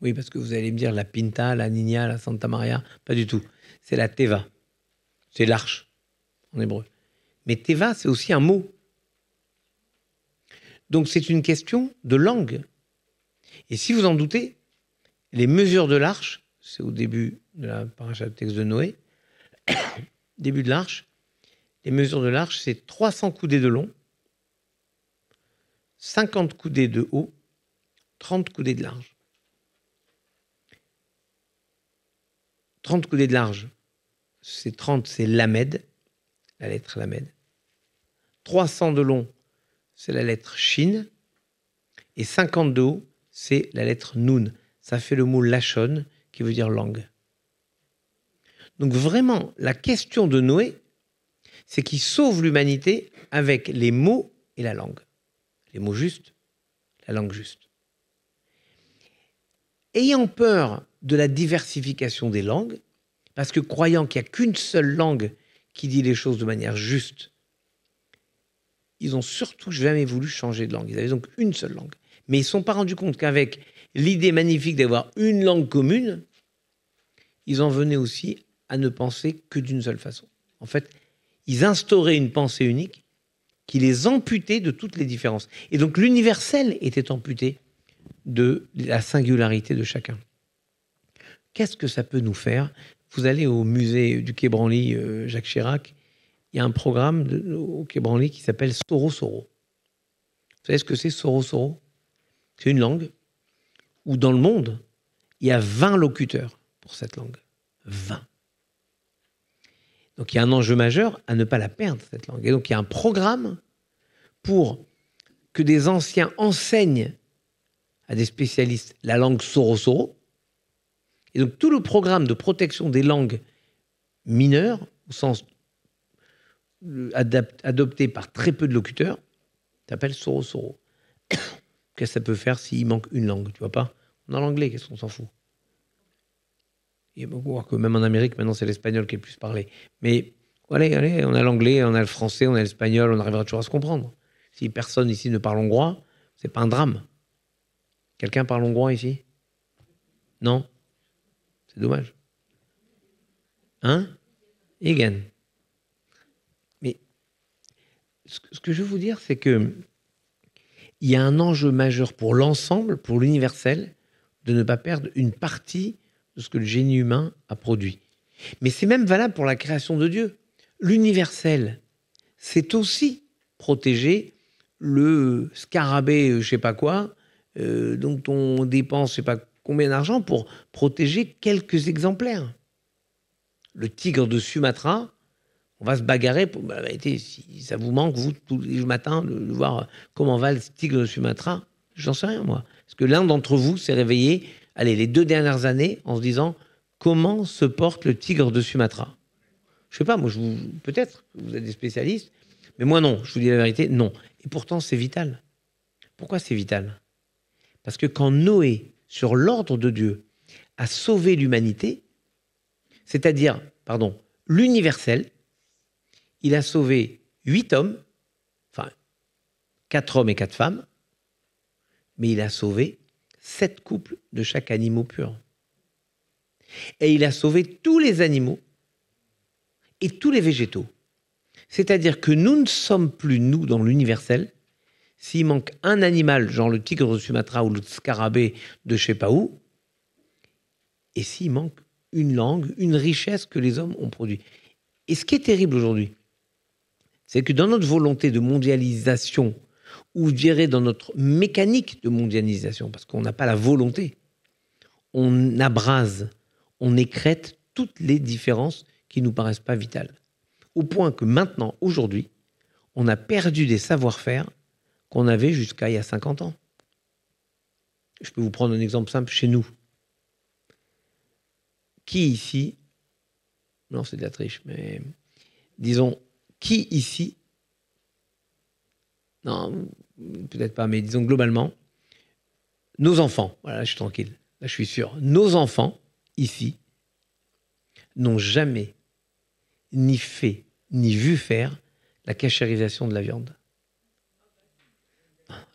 Oui, parce que vous allez me dire la Pinta, la Niña, la Santa Maria. Pas du tout. C'est la Teva. C'est l'arche en hébreu. Mais Teva, c'est aussi un mot. Donc c'est une question de langue. Et si vous en doutez, les mesures de l'arche, c'est au début de la paracha de texte de Noé, début de l'arche, les mesures de l'arche, c'est 300 coudées de long, 50 coudées de haut, 30 coudées de large. 30 coudées de large, c'est 30, c'est Lamed, la lettre Lamed. 300 de long, c'est la lettre Shin. Et 50 de haut, c'est la lettre Nun. Ça fait le mot Lachon, qui veut dire langue. Donc vraiment, la question de Noé, c'est qu'il sauve l'humanité avec les mots et la langue. Les mots justes, la langue juste. Ayant peur de la diversification des langues, parce que croyant qu'il n'y a qu'une seule langue qui dit les choses de manière juste, ils ont surtout jamais voulu changer de langue. Ils avaient donc une seule langue. Mais ils ne se sont pas rendus compte qu'avec l'idée magnifique d'avoir une langue commune, ils en venaient aussi à ne penser que d'une seule façon. En fait, ils instauraient une pensée unique qui les amputait de toutes les différences. Et donc l'universel était amputé de la singularité de chacun. Qu'est-ce que ça peut nous faire? Vous allez au musée du Quai Branly, Jacques Chirac, il y a un programme au Quai Branly qui s'appelle Soro Soro. Vous savez ce que c'est Soro Soro? C'est une langue où dans le monde, il y a 20 locuteurs pour cette langue. 20. Donc il y a un enjeu majeur à ne pas la perdre, cette langue. Et donc il y a un programme pour que des anciens enseignent à des spécialistes la langue Soro-Soro. Et donc tout le programme de protection des langues mineures, au sens adopté par très peu de locuteurs, s'appelle Soro-Soro. Qu'est-ce que ça peut faire s'il manque une langue? Tu vois pas? On a l'anglais, qu'est-ce qu'on s'en fout? Il faut voir que même en Amérique, maintenant, c'est l'espagnol qui est le plus parlé. Mais allez, on a l'anglais, on a le français, on a l'espagnol, on arrivera toujours à se comprendre. Si personne ici ne parle hongrois, c'est pas un drame. Quelqu'un parle hongrois ici? Non? C'est dommage. Hein? Igen. Mais ce que je veux vous dire, c'est que il y a un enjeu majeur pour l'ensemble, pour l'universel, de ne pas perdre une partie de ce que le génie humain a produit. Mais c'est même valable pour la création de Dieu. L'universel, c'est aussi protéger le scarabée, je sais pas quoi, dont on dépense je sais pas combien d'argent pour protéger quelques exemplaires. Le tigre de Sumatra, on va se bagarrer pour, la vérité, si ça vous manque, vous, tous les matins, de voir comment va le tigre de Sumatra, j'en sais rien, moi. Parce que l'un d'entre vous s'est réveillé, allez, les 2 dernières années, en se disant comment se porte le tigre de Sumatra. Je sais pas, moi, peut-être, vous êtes des spécialistes, mais moi, non, je vous dis la vérité, non. Et pourtant, c'est vital. Pourquoi c'est vital? Parce que quand Noé, sur l'ordre de Dieu, a sauvé l'humanité, c'est-à-dire, l'universel, il a sauvé 8 hommes, enfin 4 hommes et 4 femmes, mais il a sauvé 7 couples de chaque animal pur. Et il a sauvé tous les animaux et tous les végétaux. C'est-à-dire que nous ne sommes plus, nous, dans l'universel, s'il manque un animal, genre le tigre de Sumatra ou le scarabée de je sais pas où, et s'il manque une langue, une richesse que les hommes ont produit. Et ce qui est terrible aujourd'hui, c'est que dans notre volonté de mondialisation, ou je dirais dans notre mécanique de mondialisation, parce qu'on n'a pas la volonté, on abrase, on écrète toutes les différences qui ne nous paraissent pas vitales. Au point que maintenant, aujourd'hui, on a perdu des savoir-faire qu'on avait jusqu'à il y a 50 ans. Je peux vous prendre un exemple simple chez nous. Qui ici, non c'est de la triche, mais disons, qui ici, non, peut-être pas, mais disons globalement, nos enfants, voilà, je suis tranquille, là je suis sûr, nos enfants, ici, n'ont jamais ni fait, ni vu faire la cachérisation de la viande.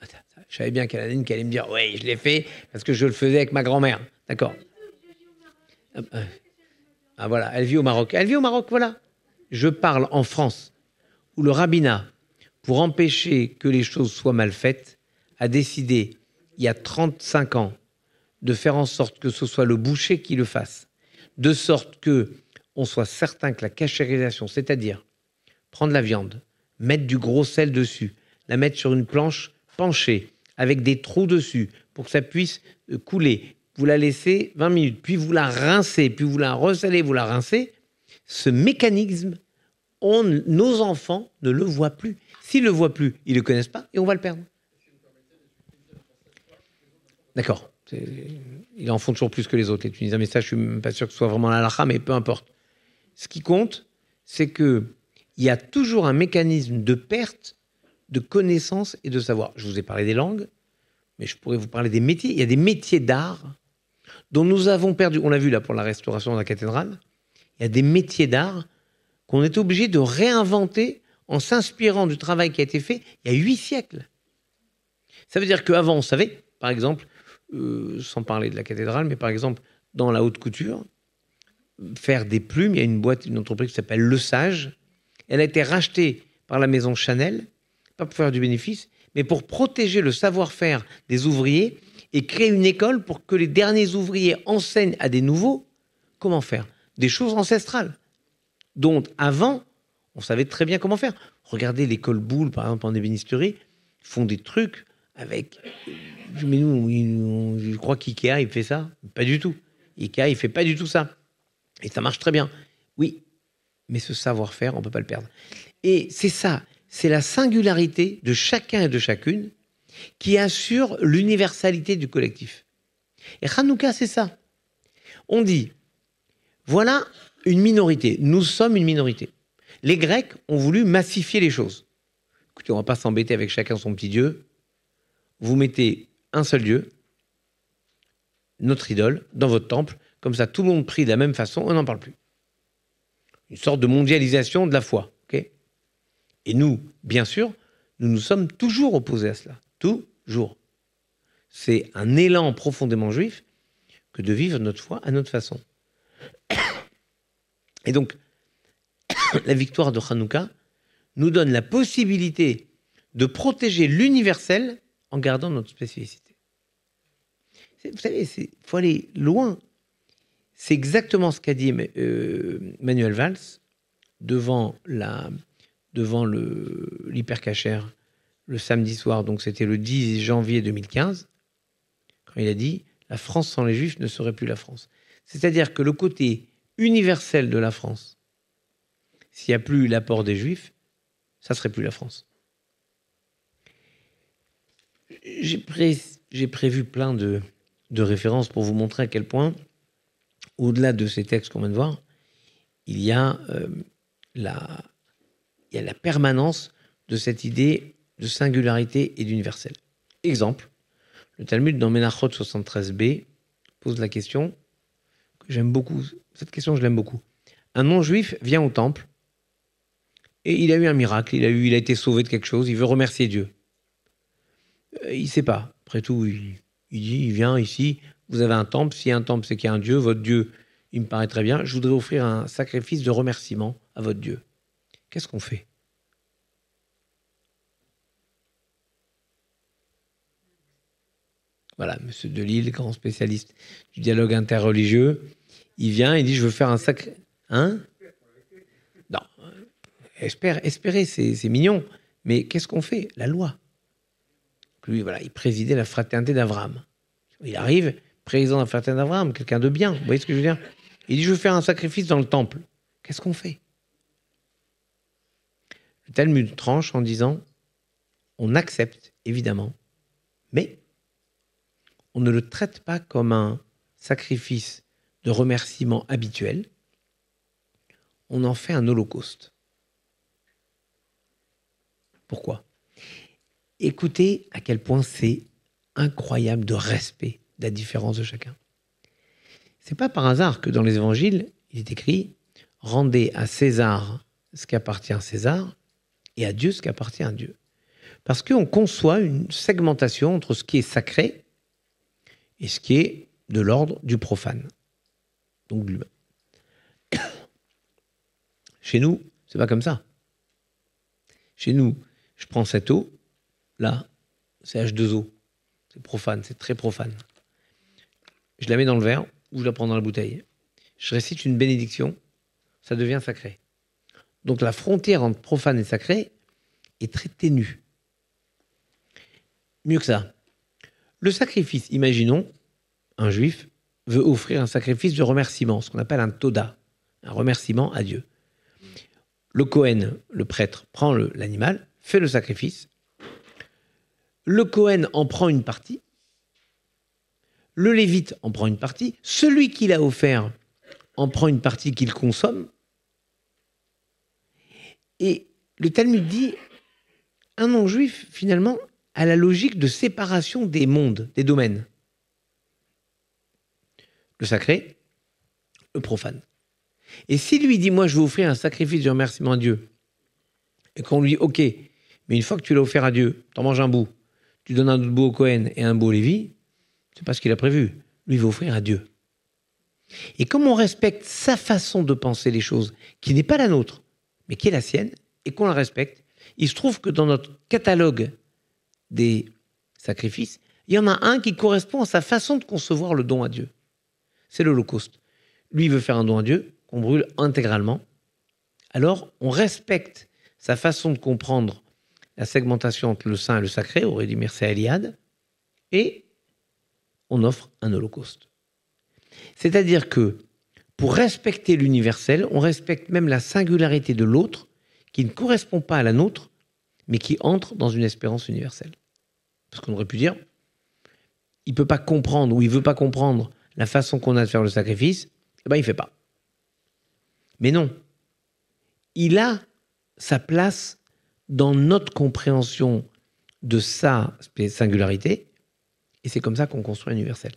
Attends, je savais bien qu'il y en a une qui allait me dire « Oui, je l'ai fait parce que je le faisais avec ma grand-mère. » D'accord. Ah voilà, elle vit au Maroc. Elle vit au Maroc, voilà. Je parle en France, où le rabbinat, pour empêcher que les choses soient mal faites, a décidé, il y a 35 ans, de faire en sorte que ce soit le boucher qui le fasse, de sorte qu'on soit certain que la cachérisation, c'est-à-dire prendre la viande, mettre du gros sel dessus, la mettre sur une planche penchée, avec des trous dessus, pour que ça puisse couler. Vous la laissez 20 minutes, puis vous la rincez, puis vous la ressalez, vous la rincez. Ce mécanisme, nos enfants ne le voient plus. S'ils ne le voient plus, ils ne le connaissent pas et on va le perdre. D'accord. Ils en font toujours plus que les autres, les Tunisiens. Mais ça, je ne suis même pas sûr que ce soit vraiment la halakha, mais peu importe. Ce qui compte, c'est qu'il y a toujours un mécanisme de perte de connaissances et de savoir. Je vous ai parlé des langues, mais je pourrais vous parler des métiers. Il y a des métiers d'art dont nous avons perdu. On l'a vu là pour la restauration de la cathédrale. Il y a des métiers d'art qu'on est obligé de réinventer en s'inspirant du travail qui a été fait il y a 8 siècles. Ça veut dire qu'avant, on savait, par exemple, sans parler de la cathédrale, mais par exemple, dans la haute couture, faire des plumes, il y a une entreprise qui s'appelle Le Sage. Elle a été rachetée par la maison Chanel, pas pour faire du bénéfice, mais pour protéger le savoir-faire des ouvriers et créer une école pour que les derniers ouvriers enseignent à des nouveaux comment faire. Des choses ancestrales, dont avant, on savait très bien comment faire. Regardez l'école Boulle, par exemple, en ébénisterie, ils font des trucs avec... Mais nous, je crois qu'IKEA, il fait ça. Pas du tout. IKEA, il fait pas du tout ça. Et ça marche très bien. Oui, mais ce savoir-faire, on ne peut pas le perdre. Et c'est ça, c'est la singularité de chacun et de chacune qui assure l'universalité du collectif. Et Hanouka, c'est ça. On dit, voilà une minorité. Nous sommes une minorité. Les Grecs ont voulu massifier les choses. Écoutez, on ne va pas s'embêter avec chacun son petit dieu. Vous mettez un seul dieu, notre idole, dans votre temple. Comme ça, tout le monde prie de la même façon, on n'en parle plus. Une sorte de mondialisation de la foi. Okay, et nous, bien sûr, nous nous sommes toujours opposés à cela. Toujours. C'est un élan profondément juif que de vivre notre foi à notre façon. Et donc, la victoire de Hanouka nous donne la possibilité de protéger l'universel en gardant notre spécificité. Vous savez, il faut aller loin. C'est exactement ce qu'a dit Manuel Valls devant l'hypercachère le samedi soir, donc c'était le 10 janvier 2015, quand il a dit « La France sans les Juifs ne serait plus la France ». C'est-à-dire que le côté universel de la France, s'il n'y a plus l'apport des Juifs, ça ne serait plus la France. J'ai prévu plein de références pour vous montrer à quel point, au-delà de ces textes qu'on vient de voir, il y a la permanence de cette idée de singularité et d'universel. Exemple, le Talmud dans Menachot 73b pose la question que j'aime beaucoup. Cette question, je l'aime beaucoup. Un non-juif vient au temple et il a eu un miracle, il a été sauvé de quelque chose, il veut remercier Dieu. Il ne sait pas. Après tout, il vient ici, vous avez un temple, s'il y a un temple, c'est qu'il y a un Dieu, votre Dieu, il me paraît très bien, je voudrais offrir un sacrifice de remerciement à votre Dieu. Qu'est-ce qu'on fait ? Voilà, M. Delisle, grand spécialiste du dialogue interreligieux, il vient, il dit, je veux faire un sacré... Hein ? Non. Espérer, c'est mignon. Mais qu'est-ce qu'on fait ? La loi. Lui, voilà, il présidait la fraternité d'Abraham. Il arrive, président de la fraternité d'Abraham, quelqu'un de bien. Vous voyez ce que je veux dire ? Il dit, je veux faire un sacrifice dans le temple. Qu'est-ce qu'on fait ? Le Talmud tranche en disant, on accepte, évidemment, mais on ne le traite pas comme un sacrifice de remerciement habituel. On en fait un holocauste. Pourquoi ? Écoutez à quel point c'est incroyable de respect de la différence de chacun. C'est pas par hasard que dans les évangiles, il est écrit « Rendez à César ce qui appartient à César et à Dieu ce qui appartient à Dieu. Parce qu'on conçoit une segmentation entre ce qui est sacré et ce qui est de l'ordre du profane, donc de l'humain. Chez nous, c'est pas comme ça. Chez nous, je prends cette eau, là, c'est H2O. C'est profane, c'est très profane. Je la mets dans le verre ou je la prends dans la bouteille. Je récite une bénédiction, ça devient sacré. Donc la frontière entre profane et sacré est très ténue. Mieux que ça, le sacrifice, imaginons, un juif veut offrir un sacrifice de remerciement, ce qu'on appelle un toda, un remerciement à Dieu. Le Kohen, le prêtre, prend l'animal, fait le sacrifice. Le Kohen en prend une partie. Le Lévite en prend une partie. Celui qui l'a offert en prend une partie qu'il consomme. Et le Talmud dit, un non-juif, finalement, a la logique de séparation des mondes, des domaines. Le sacré, le profane. Et si lui dit, moi je veux offrir un sacrifice de remerciement à Dieu, et qu'on lui dit, ok, mais une fois que tu l'as offert à Dieu, t'en manges un bout, tu donnes un autre bout au Kohen et un bout au Lévi, c'est pas ce qu'il a prévu. Lui, il veut offrir à Dieu. Et comme on respecte sa façon de penser les choses, qui n'est pas la nôtre, mais qui est la sienne, et qu'on la respecte, il se trouve que dans notre catalogue des sacrifices, il y en a un qui correspond à sa façon de concevoir le don à Dieu. C'est l'Holocauste. Lui, il veut faire un don à Dieu, qu'on brûle intégralement. Alors, on respecte sa façon de comprendre la segmentation entre le saint et le sacré, aurait dit Mircea Eliade, et on offre un holocauste. C'est-à-dire que, pour respecter l'universel, on respecte même la singularité de l'autre, qui ne correspond pas à la nôtre, mais qui entre dans une espérance universelle. Parce qu'on aurait pu dire, il ne peut pas comprendre, ou il ne veut pas comprendre la façon qu'on a de faire le sacrifice, eh ben il ne fait pas. Mais non, il a sa place dans notre compréhension de sa singularité, et c'est comme ça qu'on construit l'universel.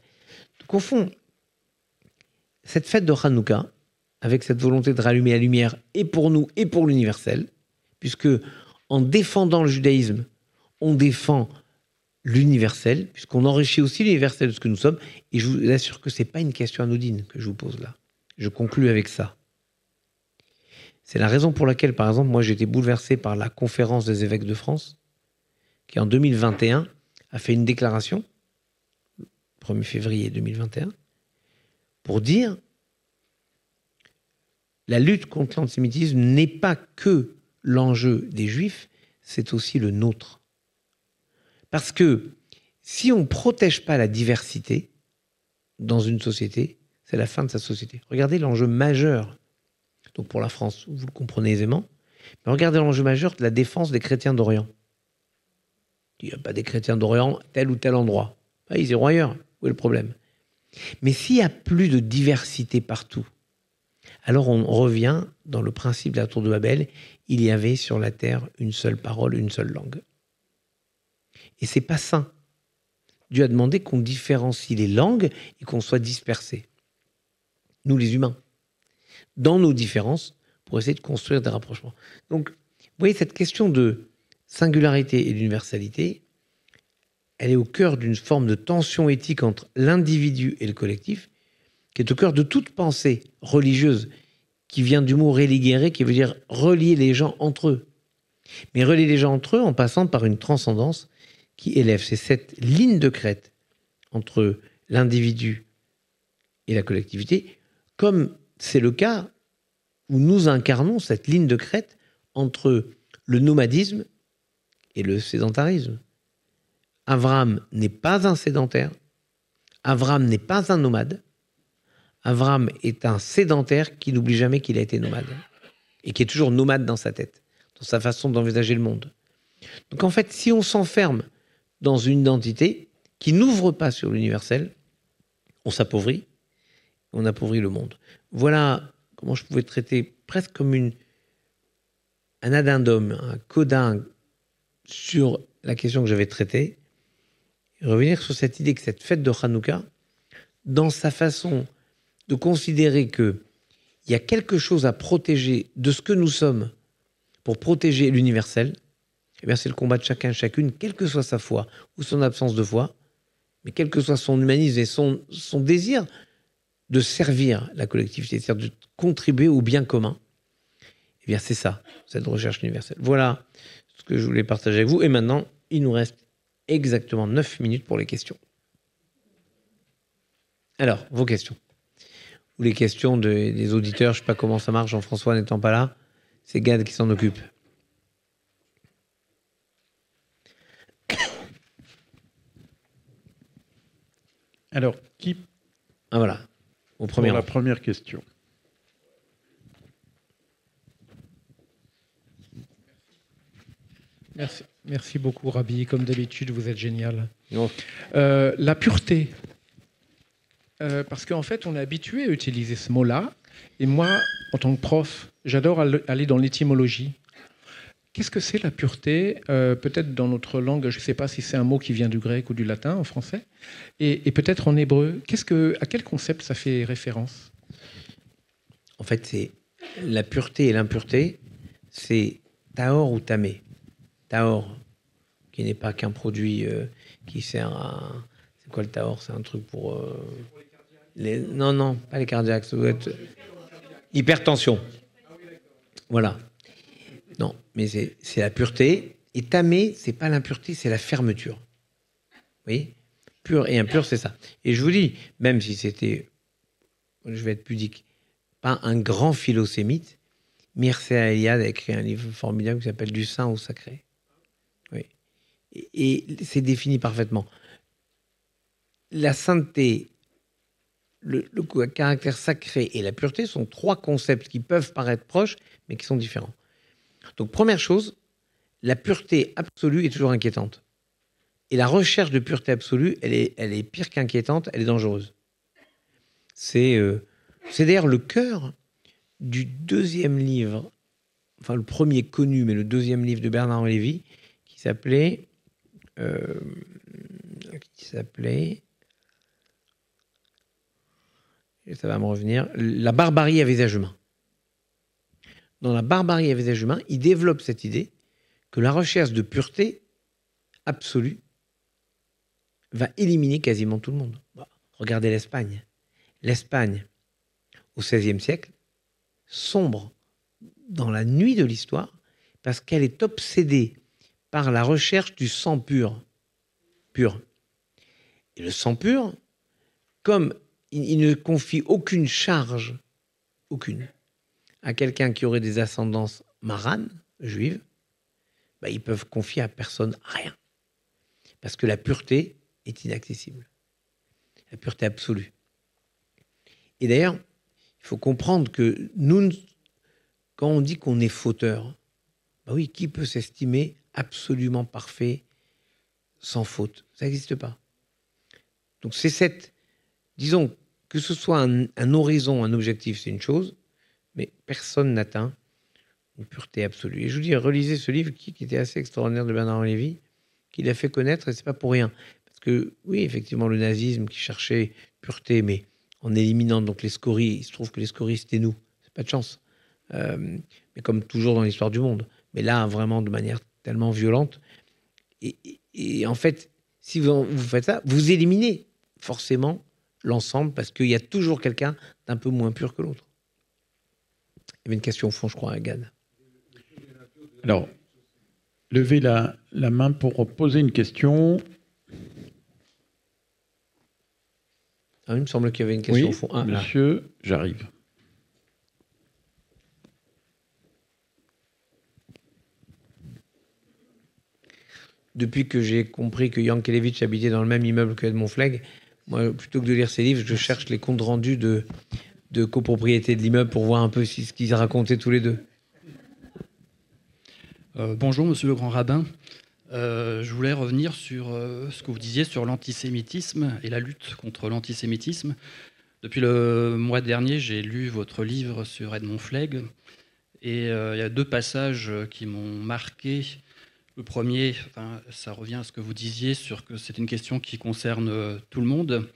Donc au fond, cette fête de Hanouka, avec cette volonté de rallumer la lumière, et pour nous, et pour l'universel, puisque en défendant le judaïsme, on défend l'universel, puisqu'on enrichit aussi l'universel de ce que nous sommes, et je vous assure que ce n'est pas une question anodine que je vous pose là. Je conclus avec ça. C'est la raison pour laquelle, par exemple, moi j'ai été bouleversé par la conférence des évêques de France, qui en 2021 a fait une déclaration, 1er février 2021, pour dire la lutte contre l'antisémitisme n'est pas que l'enjeu des Juifs, c'est aussi le nôtre. Parce que si on ne protège pas la diversité dans une société, c'est la fin de sa société. Regardez l'enjeu majeur, donc pour la France, vous le comprenez aisément, mais regardez l'enjeu majeur de la défense des chrétiens d'Orient. Il n'y a pas des chrétiens d'Orient tel ou tel endroit. Ah, ils iront ailleurs. Où est le problème? Mais s'il n'y a plus de diversité partout, alors on revient dans le principe de la tour de Babel, il y avait sur la terre une seule parole, une seule langue. Et c'est pas sain. Dieu a demandé qu'on différencie les langues et qu'on soit dispersés. Nous les humains. Dans nos différences, pour essayer de construire des rapprochements. Donc, vous voyez, cette question de singularité et d'universalité, elle est au cœur d'une forme de tension éthique entre l'individu et le collectif, qui est au cœur de toute pensée religieuse, qui vient du mot religere, qui veut dire relier les gens entre eux. Mais relier les gens entre eux en passant par une transcendance qui élève. C'est cette ligne de crête entre l'individu et la collectivité, comme c'est le cas où nous incarnons cette ligne de crête entre le nomadisme et le sédentarisme. Abraham n'est pas un sédentaire, Abraham n'est pas un nomade, Abraham est un sédentaire qui n'oublie jamais qu'il a été nomade et qui est toujours nomade dans sa tête, dans sa façon d'envisager le monde. Donc en fait, si on s'enferme dans une identité qui n'ouvre pas sur l'universel, on s'appauvrit, on appauvrit le monde. Voilà comment je pouvais traiter presque comme un addendum, un coda sur la question que j'avais traitée, et revenir sur cette idée que cette fête de Hanouka, dans sa façon de considérer qu'il y a quelque chose à protéger de ce que nous sommes pour protéger l'universel, eh bien, c'est le combat de chacun et chacune, quelle que soit sa foi ou son absence de foi, mais quel que soit son humanisme et son désir de servir la collectivité, c'est-à-dire de contribuer au bien commun. Eh bien, c'est ça, cette recherche universelle. Voilà ce que je voulais partager avec vous. Et maintenant, il nous reste exactement 9 minutes pour les questions. Alors, vos questions. Ou les questions des auditeurs, je ne sais pas comment ça marche, Jean-François n'étant pas là, c'est Gad qui s'en occupe. Alors, qui... Ah voilà, au premier pour la rang. première question. Merci beaucoup, Rabbi. Comme d'habitude, vous êtes génial. Non. La pureté. Parce qu'en fait, on est habitué à utiliser ce mot-là. Et moi, en tant que prof, j'adore aller dans l'étymologie. Qu'est-ce que c'est la pureté? Peut-être dans notre langue, je ne sais pas si c'est un mot qui vient du grec ou du latin en français. Et peut-être en hébreu. À quel concept ça fait référence? En fait, c'est la pureté et l'impureté, c'est tahor ou tamé. Tahor, qui n'est pas qu'un produit qui sert à... C'est quoi le tahor? C'est un truc pour... Non, pas les cardiaques. Ça doit être... Hypertension. Voilà. Non, mais c'est la pureté. Et tamé, c'est pas l'impureté, c'est la fermeture. Vous voyez? Pur et impur, c'est ça. Et je vous dis, même si c'était... Je vais être pudique. Pas un grand philosémite, Mircea Eliade a écrit un livre formidable qui s'appelle Du saint au sacré. Oui. Et c'est défini parfaitement. La sainteté, le caractère sacré et la pureté sont trois concepts qui peuvent paraître proches, mais qui sont différents. Donc, première chose, la pureté absolue est toujours inquiétante. Et la recherche de pureté absolue, elle est pire qu'inquiétante, elle est dangereuse. C'est d'ailleurs le cœur du deuxième livre, enfin le premier connu, mais le deuxième livre de Bernard Lévy, qui s'appelait, et ça va me revenir, La barbarie à visage humain. Dans La barbarie à visage humain, il développe cette idée que la recherche de pureté absolue va éliminer quasiment tout le monde. Regardez l'Espagne. L'Espagne, au XVIe siècle, sombre dans la nuit de l'histoire parce qu'elle est obsédée par la recherche du sang pur. Et le sang pur, comme il ne confie aucune charge, aucune, à quelqu'un qui aurait des ascendances maranes, juives, ils peuvent confier à personne rien. Parce que la pureté est inaccessible. La pureté absolue. Et d'ailleurs, il faut comprendre que nous, quand on dit qu'on est fauteur, oui, qui peut s'estimer absolument parfait, sans faute? Ça n'existe pas. Donc c'est cette... Disons, que ce soit un horizon, un objectif, c'est une chose, mais personne n'atteint une pureté absolue. Et je vous dis, relisez ce livre qui était assez extraordinaire de Bernard Lévy, qui l'a fait connaître, et c'est pas pour rien. Parce que, oui, effectivement, le nazisme qui cherchait pureté, mais en éliminant donc les scories, il se trouve que les scories, c'était nous. C'est pas de chance. Mais comme toujours dans l'histoire du monde. Mais là, vraiment, de manière tellement violente. Et en fait, si vous faites ça, vous éliminez forcément l'ensemble, parce qu'il y a toujours quelqu'un d'un peu moins pur que l'autre. Il y avait une question au fond, je crois, à Gad. Alors, levez la main pour poser une question. Ah, il me semble qu'il y avait une question oui, au fond. Ah, monsieur, là. J'arrive. Depuis que j'ai compris que Yankelevitch habitait dans le même immeuble que Edmond Flegg, moi, plutôt que de lire ses livres, je cherche les comptes rendus de copropriété de l'immeuble pour voir un peu ce qu'ils racontaient tous les deux. Bonjour, monsieur le grand rabbin. Je voulais revenir sur ce que vous disiez sur l'antisémitisme et la lutte contre l'antisémitisme. Depuis le mois dernier, j'ai lu votre livre sur Edmond Flegg et il y a deux passages qui m'ont marqué. Le premier, ça revient à ce que vous disiez sur que c'est une question qui concerne tout le monde,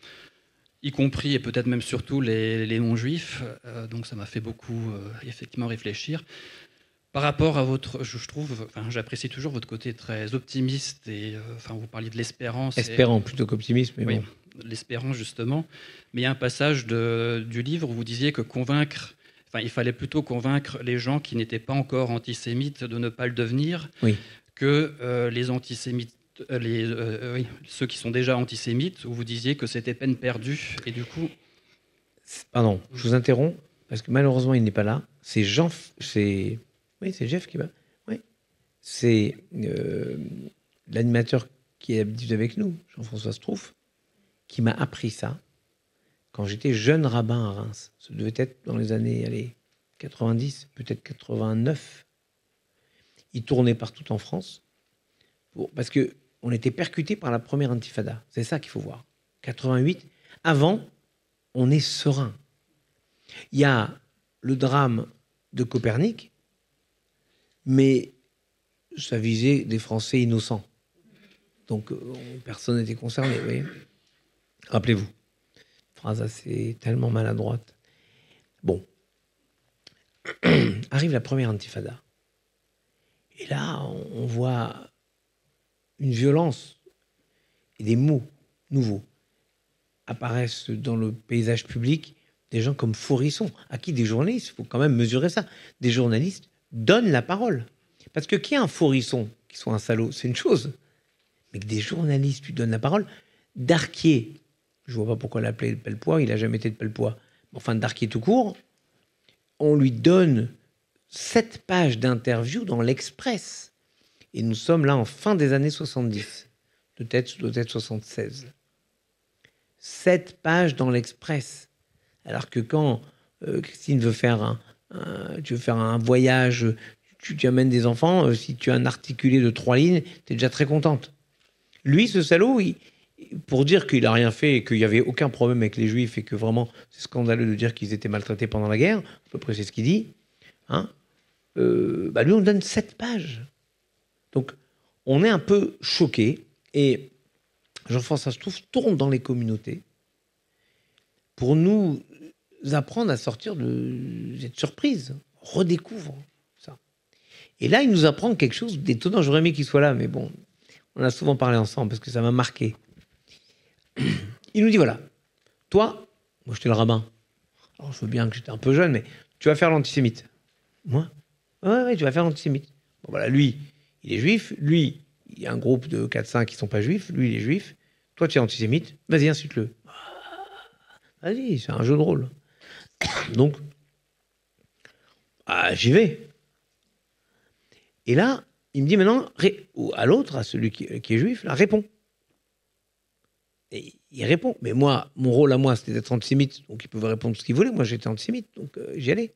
y compris et peut-être même surtout les non-juifs. Donc ça m'a fait beaucoup effectivement réfléchir. Par rapport à votre, je trouve, enfin, j'apprécie toujours votre côté très optimiste et enfin, vous parliez de l'espérance. Espérant plutôt qu'optimiste, mais oui, bon. L'espérance justement. Mais il y a un passage du livre où vous disiez que il fallait plutôt convaincre les gens qui n'étaient pas encore antisémites de ne pas le devenir, Oui. que les antisémites, ceux qui sont déjà antisémites, où vous disiez que c'était peine perdue. Et du coup, Pardon, je vous interromps parce que malheureusement il n'est pas là. C'est c'est Jeff qui va. Oui. C'est l'animateur qui est habitué avec nous, Jean-François Strouf, qui m'a appris ça quand j'étais jeune rabbin à Reims. Ça devait être dans les années 90, peut-être 89. Il tournait partout en France parce que on était percuté par la première intifada. C'est ça qu'il faut voir. 88. Avant, on est serein. Il y a le drame de Copernic, mais ça visait des Français innocents. Donc, personne n'était concerné, vous voyez. Rappelez-vous. Phrase assez tellement maladroite. Bon. Arrive la première intifada. Et là, on voit une violence et des mots nouveaux apparaissent dans le paysage public, des gens comme Faurisson, à qui des journalistes, il faut quand même mesurer ça, des journalistes donnent la parole. Parce que qu'il y ait un Faurisson qui soit un salaud, c'est une chose. Mais que des journalistes lui donnent la parole, Darquier, je ne vois pas pourquoi l'appeler de Pellepoix, il n'a jamais été de Pellepoix, enfin Darquier tout court, on lui donne 7 pages d'interview dans l'Express. Et nous sommes là en fin des années 70. Peut-être 76. 7 pages dans l'Express. Alors que quand Christine veut faire un voyage, tu amènes des enfants, si tu as un articulé de 3 lignes, tu es déjà très contente. Lui, ce salaud, pour dire qu'il n'a rien fait et qu'il n'y avait aucun problème avec les Juifs et que vraiment c'est scandaleux de dire qu'ils étaient maltraités pendant la guerre, à peu près c'est ce qu'il dit, hein, lui on donne 7 pages. Donc on est un peu choqué et Jean-François Strouf tourne dans les communautés pour nous apprendre à sortir de cette surprise. On redécouvre ça. Et là, il nous apprend quelque chose d'étonnant. J'aurais aimé qu'il soit là, mais bon, on a souvent parlé ensemble parce que ça m'a marqué. Il nous dit, voilà, toi, moi j'étais le rabbin. Alors je veux bien que j'étais un peu jeune, mais tu vas faire l'antisémite. Moi ? Ouais, tu vas faire l'antisémite. Bon voilà, lui, il est juif. Lui, il y a un groupe de 4-5 qui ne sont pas juifs. Lui, il est juif. Toi, tu es antisémite. Vas-y, insulte-le. Vas-y, c'est un jeu de rôle. Donc, j'y vais. Et là, il me dit maintenant, à l'autre, à celui qui est juif, là, réponds. Et il répond. Mais moi, mon rôle à moi, c'était d'être antisémite. Donc, il pouvait répondre ce qu'il voulait. Moi, j'étais antisémite. Donc, j'y allais.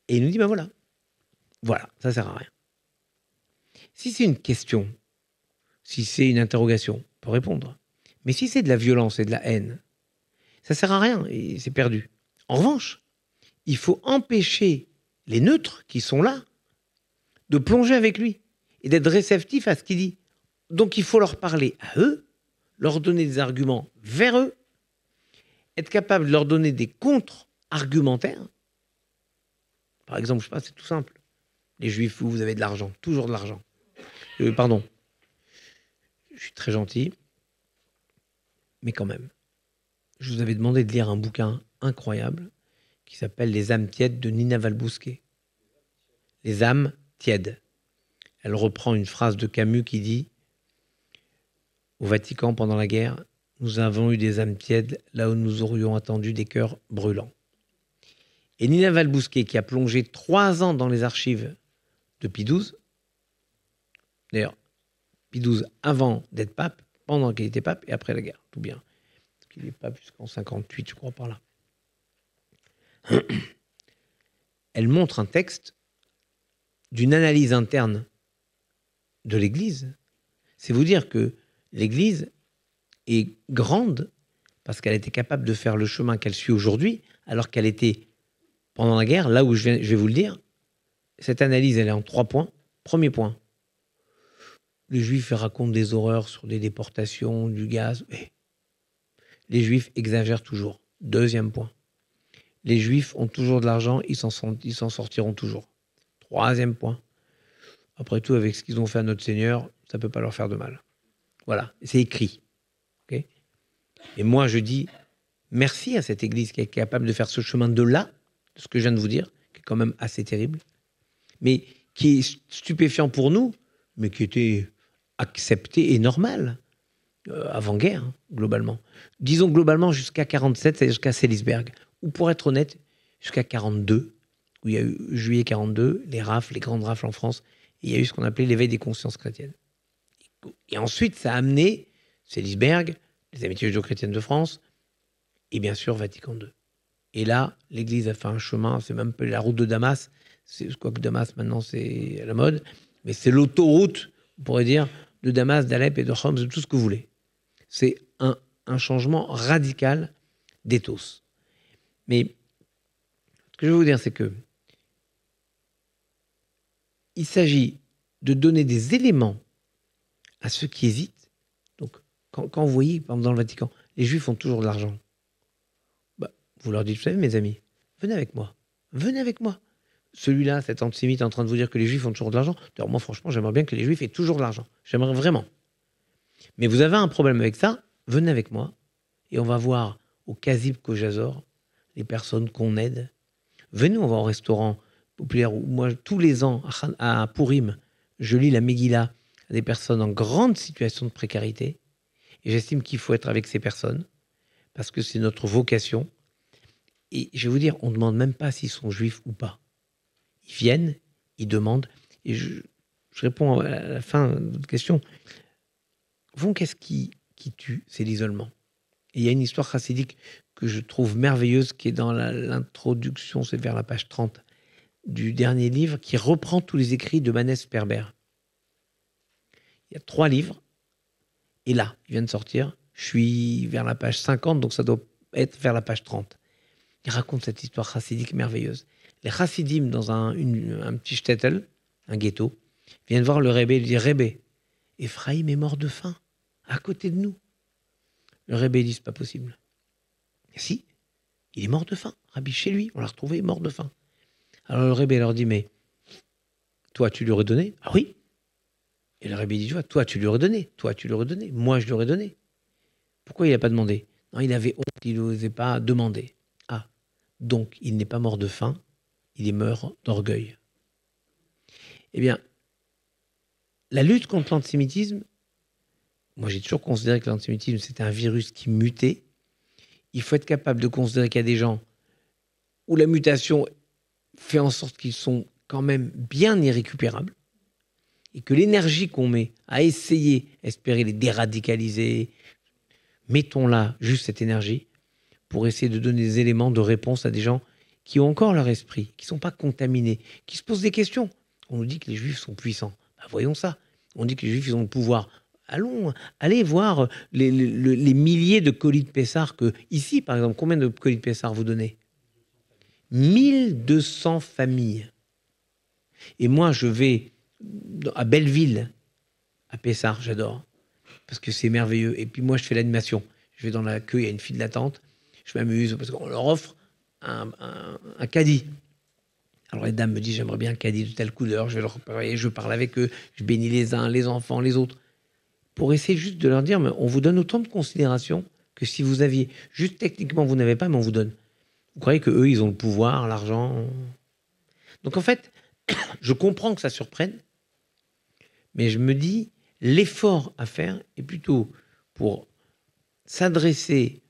Et il nous dit, ben voilà. Voilà, ça sert à rien. Si c'est une question, si c'est une interrogation, on peut répondre. Mais si c'est de la violence et de la haine, ça sert à rien et c'est perdu. En revanche, il faut empêcher les neutres qui sont là de plonger avec lui et d'être réceptifs à ce qu'il dit. Donc il faut leur parler à eux, leur donner des arguments vers eux, être capable de leur donner des contre-argumentaires. Par exemple, je sais pas, c'est tout simple. Les Juifs, vous avez de l'argent, toujours de l'argent. Pardon, je suis très gentil, mais quand même. Je vous avais demandé de lire un bouquin incroyable qui s'appelle Les âmes tièdes de Nina Valbousquet. Les âmes tièdes. Elle reprend une phrase de Camus qui dit « Au Vatican, pendant la guerre, nous avons eu des âmes tièdes là où nous aurions attendu des cœurs brûlants. » Et Nina Valbousquet, qui a plongé 3 ans dans les archives de Pie XII, d'ailleurs, Pie XII avant d'être pape, pendant qu'il était pape et après la guerre, tout bien. Parce qu'il n'est pape jusqu'en 58, je crois, par là. Elle montre un texte d'une analyse interne de l'Église. C'est vous dire que l'Église est grande parce qu'elle était capable de faire le chemin qu'elle suit aujourd'hui, alors qu'elle était pendant la guerre, là où je vais vous le dire. Cette analyse, elle est en 3 points. Premier point, les Juifs racontent des horreurs sur des déportations, du gaz. Les Juifs exagèrent toujours. Deuxième point, les Juifs ont toujours de l'argent, ils s'en sortiront toujours. 3e point. Après tout, avec ce qu'ils ont fait à notre Seigneur, ça ne peut pas leur faire de mal. Voilà, c'est écrit. Okay, et moi, je dis merci à cette Église qui est capable de faire ce chemin de là, de ce que je viens de vous dire, qui est quand même assez terrible, mais qui est stupéfiant pour nous, mais qui était accepté et normal avant-guerre, hein, globalement. Disons globalement jusqu'à 47, c'est-à-dire jusqu'à Sélisberg, ou pour être honnête, jusqu'à 42, où il y a eu juillet 42, les rafles, les grandes rafles en France, et il y a eu ce qu'on appelait l'éveil des consciences chrétiennes. Et ensuite, ça a amené Sélisberg, les Amitiés judéo-chrétiennes de France, et bien sûr Vatican II. Et là, l'Église a fait un chemin, c'est même la route de Damas, quoique Damas maintenant c'est à la mode, mais c'est l'autoroute, on pourrait dire, de Damas, d'Alep et de Homs, de tout ce que vous voulez. C'est un changement radical d'éthos. Mais ce que je veux vous dire, c'est que il s'agit de donner des éléments à ceux qui hésitent. Donc, quand vous voyez, par exemple, dans le Vatican, les Juifs ont toujours de l'argent, bah, vous leur dites, vous savez, mes amis, venez avec moi. Venez avec moi. Celui-là, cet antisémite, est en train de vous dire que les Juifs ont toujours de l'argent. D'ailleurs, moi, franchement, j'aimerais bien que les Juifs aient toujours de l'argent. J'aimerais vraiment. Mais vous avez un problème avec ça, venez avec moi et on va voir au Kazib Kojazor les personnes qu'on aide. Venez, on va au restaurant populaire où moi, tous les ans, à Purim, je lis la Megillah à des personnes en grande situation de précarité. Et j'estime qu'il faut être avec ces personnes parce que c'est notre vocation. Et je vais vous dire, on ne demande même pas s'ils sont juifs ou pas. Ils viennent, ils demandent. Et je réponds à la fin de votre question. Vous, qu'est-ce qui tue? C'est l'isolement. Et il y a une histoire chassidique que je trouve merveilleuse qui est dans l'introduction, c'est vers la page 30 du dernier livre, qui reprend tous les écrits de Manes Perber. Il y a 3 livres. Et là, il vient de sortir. Je suis vers la page 50, donc ça doit être vers la page 30. Il raconte cette histoire chassidique merveilleuse. Les chassidim, dans un petit shtetl, un ghetto, viennent voir le Rebbe et lui disent « Rebbe, Ephraïm est mort de faim, à côté de nous. » Le Rebbe dit « C'est pas possible. » « Si, il est mort de faim. Rabbi, chez lui, on l'a retrouvé mort de faim. » Alors le Rebbe leur dit « Mais toi, tu lui aurais donné ?»« Ah oui. » Et le Rebbe dit « Toi, tu lui aurais donné. Toi, tu lui aurais donné. Moi, je lui aurais donné. » Pourquoi il n'a pas demandé? Non, il avait honte, il n'osait pas demander. Ah, donc il n'est pas mort de faim, il est mort d'orgueil. Eh bien, la lutte contre l'antisémitisme, moi j'ai toujours considéré que l'antisémitisme c'était un virus qui mutait. Il faut être capable de considérer qu'il y a des gens où la mutation fait en sorte qu'ils sont quand même bien irrécupérables et que l'énergie qu'on met à essayer, espérer les déradicaliser, mettons-là juste cette énergie pour essayer de donner des éléments de réponse à des gens qui ont encore leur esprit, qui ne sont pas contaminés, qui se posent des questions. On nous dit que les Juifs sont puissants. Ben voyons ça. On dit que les Juifs ils ont le pouvoir. Allez voir les milliers de colis de Pessar que, ici, par exemple, combien de colis de Pessar vous donnez? 1200 familles. Et moi, je vais à Belleville, à Pessar, j'adore, parce que c'est merveilleux. Et puis moi, je fais l'animation. Je vais dans la queue, il y a une file d'attente. Je m'amuse parce qu'on leur offre un caddie. Alors les dames me disent, j'aimerais bien un caddie de telle couleur. Je vais leur préparer, je parle avec eux, je bénis les uns, les enfants, les autres. Pour essayer juste de leur dire, mais on vous donne autant de considération que si vous aviez. Juste techniquement, vous n'avez pas, mais on vous donne. Vous croyez qu'eux, ils ont le pouvoir, l'argent? Donc en fait, je comprends que ça surprenne, mais je me dis, l'effort à faire est plutôt pour s'adresser,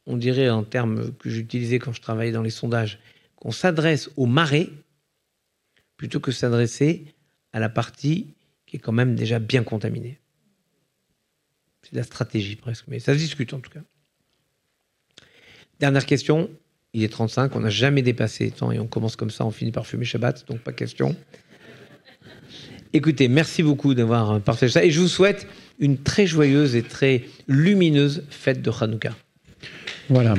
on dirait en termes que j'utilisais quand je travaillais dans les sondages, qu'on s'adresse au marais plutôt que s'adresser à la partie qui est quand même déjà bien contaminée. C'est de la stratégie presque, mais ça se discute en tout cas. Dernière question, il est 35, on n'a jamais dépassé le temps et on commence comme ça, on finit par fumer Shabbat, donc pas question. Écoutez, merci beaucoup d'avoir partagé ça et je vous souhaite une très joyeuse et très lumineuse fête de Hanouka. Voilà.